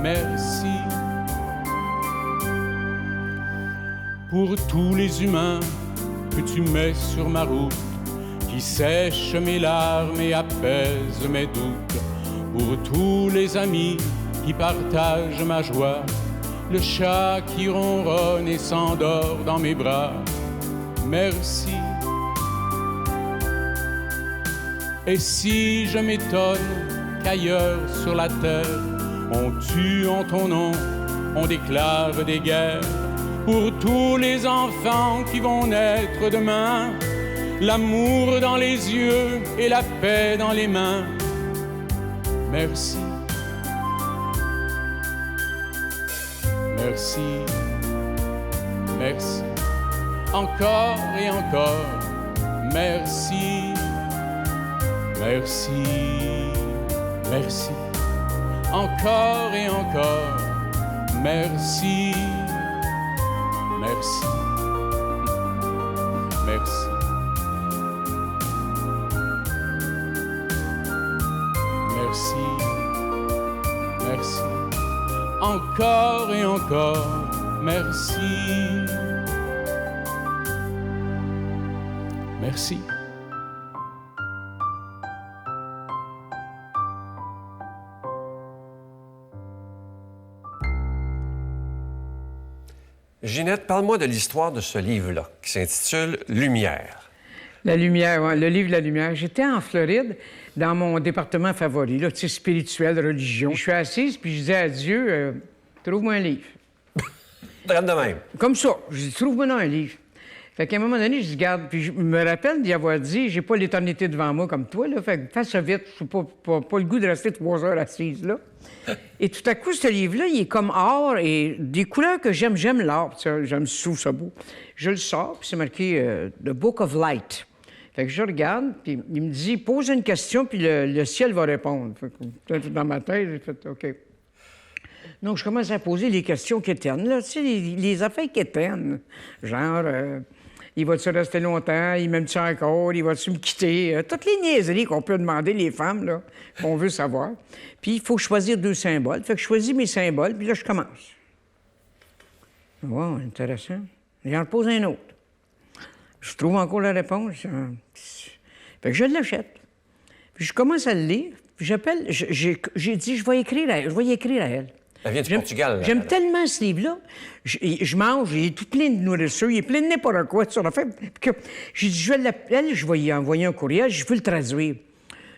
merci. Pour tous les humains que tu mets sur ma route, qui sèchent mes larmes et apaisent mes doutes. Pour tous les amis qui partagent ma joie, le chat qui ronronne et s'endort dans mes bras, merci. Et si je m'étonne qu'ailleurs sur la terre, on tue en ton nom, on déclare des guerres, pour tous les enfants qui vont naître demain, l'amour dans les yeux et la paix dans les mains. Merci. Merci. Merci. Encore et encore. Merci. Merci. Merci. Encore et encore. Merci. Merci. Merci. Merci. Merci. Encore et encore, merci. Merci. Ginette, parle-moi de l'histoire de ce livre-là, qui s'intitule Lumière. La lumière, ouais, le livre La Lumière. J'étais en Floride, dans mon département favori, là, tu sais, spirituel, religion. Je suis assise, puis je disais à Dieu, trouve-moi un livre. Drame de même. Comme ça. Je dis, trouve-moi un livre. Fait qu'à un moment donné, je dis, garde, puis je me rappelle d'y avoir dit, j'ai pas l'éternité devant moi comme toi, là, fait que fais ça vite, je n'ai pas le goût de rester 3 heures assise, là. Et tout à coup, ce livre-là, il est comme or et des couleurs que j'aime. J'aime l'or, je trouve ça beau. Je le sors, puis c'est marqué The Book of Light. Fait que je regarde, puis il me dit, pose une question, puis le ciel va répondre. Fait que, dans ma tête, j'ai fait, OK. Donc, je commence à poser les questions quétaines, là, tu sais, les affaires quétaines. Genre, il va-tu rester longtemps? Il m'aime-tu encore? Il va-tu me quitter? Toutes les niaiseries qu'on peut demander les femmes, là, qu'on veut savoir. Puis, il faut choisir 2 symboles. Fait que je choisis mes symboles, puis là, je commence. Wow, intéressant. J'en pose un autre. Je trouve encore la réponse. Fait que je l'achète. Puis je commence à le lire. Puis j'appelle... J'ai dit, je vais y écrire à elle. Elle vient du Portugal. J'aime tellement ce livre-là. Je mange, il est tout plein de nourriture, il est plein de n'importe quoi sur la fait. J'ai dit, je vais y envoyer un courriel, je veux le traduire.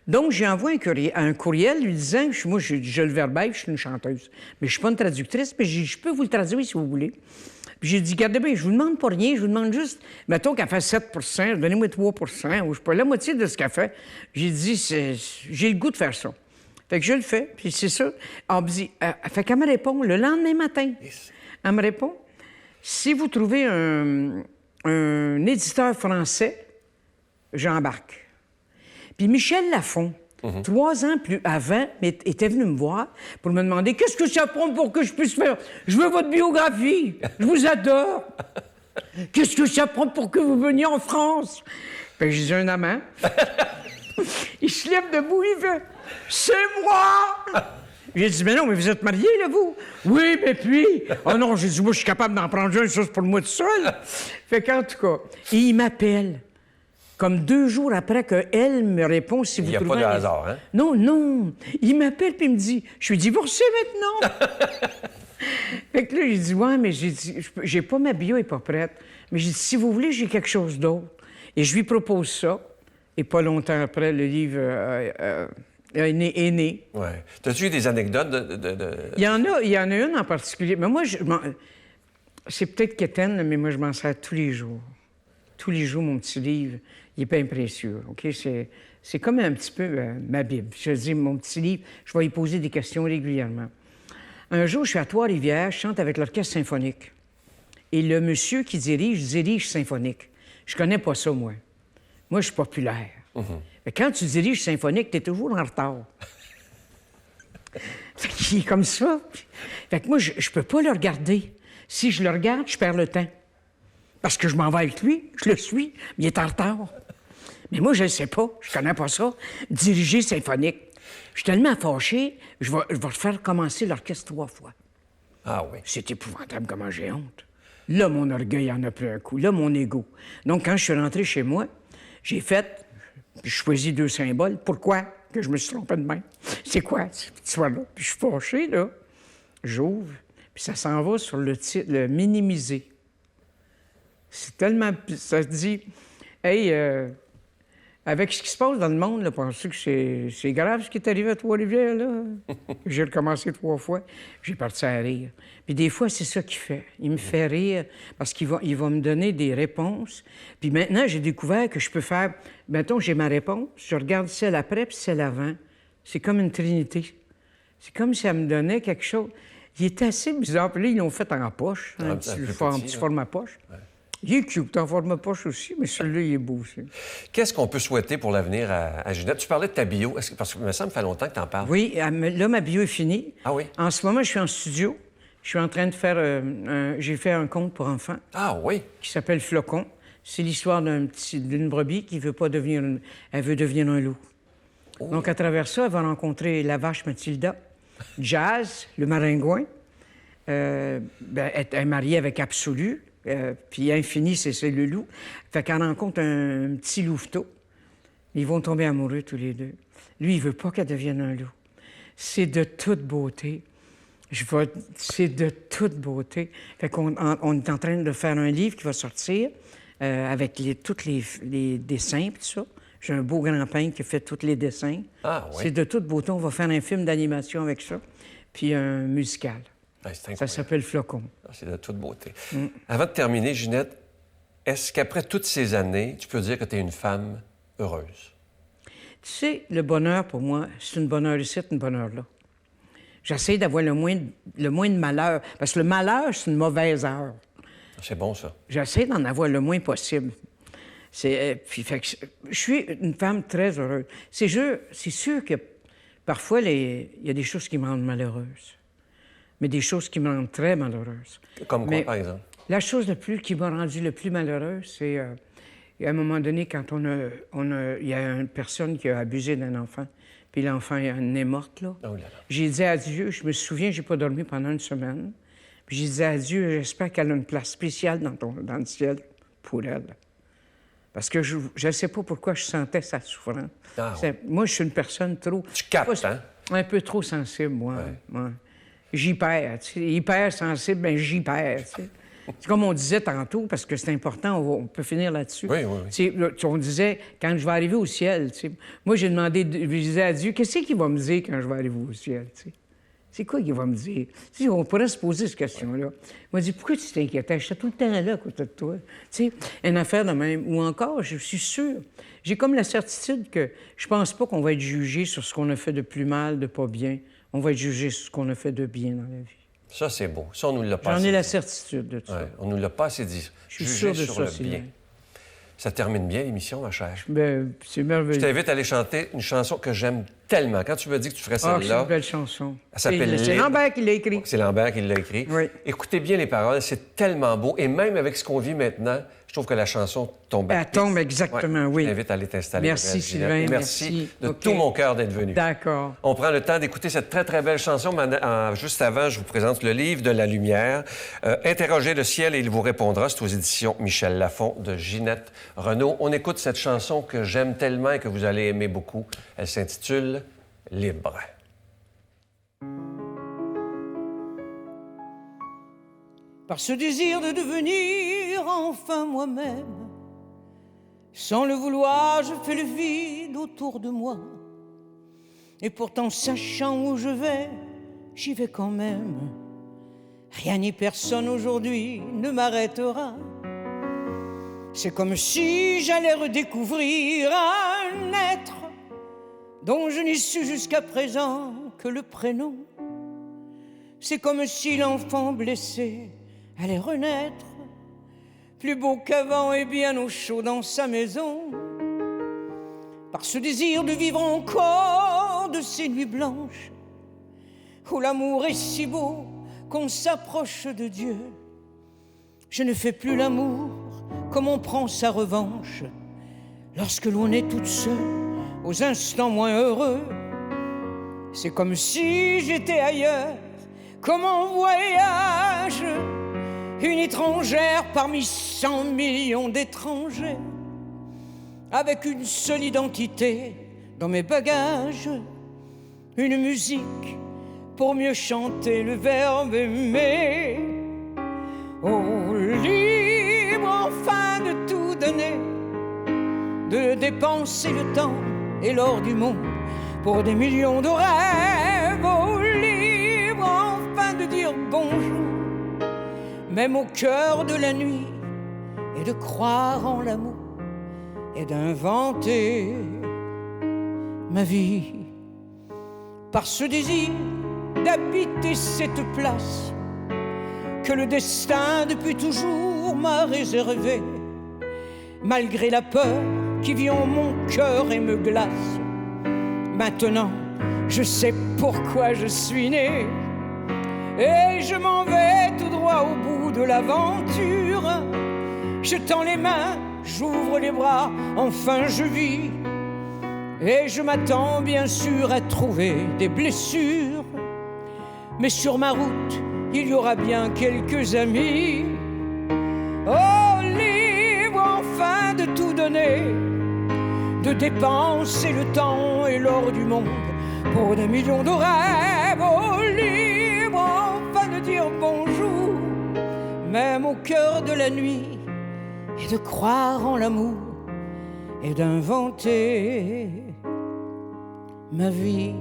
Donc, j'ai envoyé un courriel lui disant, moi, je le verbaille, je suis une chanteuse. Mais je suis pas une traductrice, mais je peux vous le traduire si vous voulez. Puis j'ai dit, regardez bien, je vous demande pas rien, je vous demande juste, mettons qu'elle fait 7 donnez-moi 3 ou je sais pas, la moitié de ce qu'elle fait. J'ai dit, j'ai le goût de faire ça. Fait que je le fais, puis c'est ça. Elle me dit, fait qu'elle me répond le lendemain matin. Elle me répond, si vous trouvez un éditeur français, j'embarque. Puis Michel Lafon, 3 ans plus avant, était venu me voir pour me demander qu'est-ce que ça prend pour que je puisse faire. Je veux votre biographie. Je vous adore. Qu'est-ce que ça prend pour que vous veniez en France? Fait que j'ai dit un amant. Il se lève debout, il fait c'est moi! J'ai dit, mais non, mais vous êtes mariés, là, vous? Oui, mais puis... Oh non, j'ai dit, moi, je suis capable d'en prendre un, ça, c'est pour moi tout seul. Fait qu'en tout cas, il m'appelle. Comme 2 jours après qu'elle me répond, si vous trouvez... Il n'y a pas de hasard, hein? Non, non. Il m'appelle puis il me dit, je suis divorcée maintenant. Fait que là, j'ai dit, ouais, mais j'ai pas ma bio, elle n'est pas prête. Mais j'ai dit, si vous voulez, j'ai quelque chose d'autre. Et je lui propose ça. Et pas longtemps après, le livre est né. Oui. T'as-tu eu des anecdotes Il y en a une en particulier. Mais moi, c'est peut-être quétaine, mais moi, je m'en sers tous les jours. Tous les jours, mon petit livre, il est bien précieux, OK? C'est comme un petit peu ma Bible. Je dis, mon petit livre, je vais y poser des questions régulièrement. Un jour, je suis à Trois-Rivières, je chante avec l'orchestre symphonique. Et le monsieur qui dirige symphonique. Je connais pas ça, moi. Moi, je suis populaire. Mais quand tu diriges symphonique, tu es toujours en retard. Fait qu'il est comme ça. Fait que moi, je peux pas le regarder. Si je le regarde, je perds le temps. Parce que je m'en vais avec lui, je le suis, mais il est en retard. Mais moi, je ne sais pas, je connais pas ça. Diriger symphonique. Je suis tellement fâché, je vais faire commencer l'orchestre 3 fois. Ah oui. C'est épouvantable comment j'ai honte. Là, mon orgueil en a pris un coup. Là, mon ego. Donc, quand je suis rentré chez moi, j'ai choisi 2 symboles. Pourquoi que je me suis trompé de main? C'est quoi, cette histoire-là? Puis je suis fâché, là. J'ouvre, puis ça s'en va sur le titre, le minimiser. C'est tellement... Ça se dit, hey, avec ce qui se passe dans le monde, là, pensez que c'est grave ce qui est arrivé à Trois-Rivières, là? J'ai recommencé 3 fois, j'ai parti à rire. Puis des fois, c'est ça qu'il fait. Il me fait rire parce qu'il va me donner des réponses. Puis maintenant, j'ai découvert que je peux faire... Mettons, j'ai ma réponse, je regarde celle après puis celle avant. C'est comme une trinité. C'est comme si elle me donnait quelque chose. Il est assez bizarre. Puis là, ils l'ont fait en poche, un petit format poche. Ouais. Il est cute, en format poche aussi, mais celui-là, il est beau aussi. Qu'est-ce qu'on peut souhaiter pour l'avenir à Ginette? Tu parlais de ta bio. Parce que ça me fait longtemps que tu en parles. Oui, là, ma bio est finie. Ah oui? En ce moment, je suis en studio. Je suis en train de faire... j'ai fait un conte pour enfants. Ah oui? Qui s'appelle Flocon. C'est l'histoire d'une brebis qui veut pas devenir... Elle veut devenir un loup. Oh. Donc, à travers ça, elle va rencontrer la vache Mathilda, Jazz, le maringouin. Elle est mariée avec Absolu. Puis Infini, c'est le loup. Fait qu'elle rencontre un petit louveteau. Ils vont tomber amoureux tous les deux. Lui, il veut pas qu'elle devienne un loup. C'est de toute beauté. C'est de toute beauté. Fait qu'on on est en train de faire un livre qui va sortir avec tous les dessins et tout ça. J'ai un beau grand peintre qui fait tous les dessins. Ah oui. C'est de toute beauté. On va faire un film d'animation avec ça, puis un musical. Ouais, c'est Ça incroyable. s'appelle Flocon. Ah, c'est de toute beauté. Avant de terminer, Ginette, est-ce qu'après toutes ces années, tu peux dire que tu es une femme heureuse? Tu sais, le bonheur, pour moi, c'est une bonheur ici, une bonheur là. J'essaie d'avoir le moins de malheur, parce que le malheur, c'est une mauvaise heure. C'est bon, ça. J'essaie d'en avoir le moins possible. Puis, fait que je suis une femme très heureuse. C'est sûr que parfois, il y a des choses qui me rendent malheureuse, mais des choses qui me rendent très malheureuse. Comme quoi, par exemple? La chose qui m'a rendue le plus malheureuse, c'est à un moment donné, quand il y a une personne qui a abusé d'un enfant, puis l'enfant est morte, là. Oh là là. J'ai dit à Dieu, je me souviens, j'ai pas dormi pendant une semaine, puis j'ai dit à Dieu, j'espère qu'elle a une place spéciale dans le ciel pour elle. Parce que je ne sais pas pourquoi je sentais sa souffrance. Ah, ouais. Moi, je suis une personne trop... Tu captes, hein? Un peu trop sensible, moi. Ouais. J'y perds, tu sais. Hyper sensible, bien, j'y perds, tu sais. C'est comme on disait tantôt, parce que c'est important, on peut finir là-dessus. Oui. On disait, quand je vais arriver au ciel, tu sais, moi, je disais à Dieu, qu'est-ce qu'il va me dire quand je vais arriver au ciel, tu sais? C'est quoi qu'il va me dire? Tu sais, on pourrait se poser cette question-là. Il m'a dit, pourquoi tu t'inquiétais? J'étais tout le temps là, à côté de toi. Tu sais, une affaire de même. Ou encore, je suis sûre, j'ai comme la certitude que je pense pas qu'on va être jugé sur ce qu'on a fait de plus mal, de pas bien. On va être jugé sur ce qu'on a fait de bien dans la vie. Ça, c'est beau. Ça, on nous l'a pas J'en assez ai la dit. certitude de ça. Ouais, on nous l'a pas assez dit. Je suis Juger sûr de sur ça, le Sylvain. bien. Ça termine bien, l'émission, ma chère. Ben, c'est Je merveilleux. t'invite à aller chanter une chanson que j'aime tellement. Quand tu me dis que tu ferais Ah, c'est celle-là, une belle chanson. elle s'appelle C'est Libre. Lambert qui l'a écrit. C'est Lambert qui l'a écrit. Oui. Écoutez bien les paroles, c'est tellement beau. Et même avec ce qu'on vit maintenant, je trouve que la chanson tombe à Elle pic. tombe exactement, oui. Je t'invite à aller t'installer. Merci, Ginette. Sylvain, Et merci. de OK. tout mon cœur d'être venu. D'accord. On prend le temps d'écouter cette très, très belle chanson. Juste avant, je vous présente le livre de la lumière. Interrogez le ciel et il vous répondra. C'est aux éditions Michel Lafon de Ginette Renault. On écoute cette chanson que j'aime tellement et que vous allez aimer beaucoup. Elle s'intitule « Libre ». Par ce désir de devenir enfin moi-même, sans le vouloir, je fais le vide autour de moi. Et pourtant, sachant où je vais, j'y vais quand même. Rien ni personne aujourd'hui ne m'arrêtera. C'est comme si j'allais redécouvrir un être dont je n'ai su jusqu'à présent que le prénom. C'est comme si l'enfant blessé allait renaître, plus beau qu'avant et bien au chaud dans sa maison. Par ce désir de vivre encore de ces nuits blanches, où l'amour est si beau qu'on s'approche de Dieu. Je ne fais plus l'amour comme on prend sa revanche, lorsque l'on est toute seule aux instants moins heureux. C'est comme si j'étais ailleurs, comme en voyage, une étrangère parmi 100 millions d'étrangers, avec une seule identité dans mes bagages, une musique pour mieux chanter le verbe aimer. Oh, libre enfin de tout donner, de dépenser le temps et l'or du monde pour des millions de rêves. Oh, libre enfin de dire bonjour, même au cœur de la nuit, et de croire en l'amour et d'inventer ma vie. Par ce désir d'habiter cette place que le destin depuis toujours m'a réservée, malgré la peur qui vit en mon cœur et me glace. Maintenant, je sais pourquoi je suis né, et je m'en vais tout droit au bout de l'aventure. Je tends les mains, j'ouvre les bras, enfin je vis, et je m'attends bien sûr à trouver des blessures. Mais sur ma route, il y aura bien quelques amis. Oh, libre enfin de tout donner, de dépenser le temps et l'or du monde pour des millions de rêves. Oh, libre dire bonjour, même au cœur de la nuit, et de croire en l'amour et d'inventer ma vie.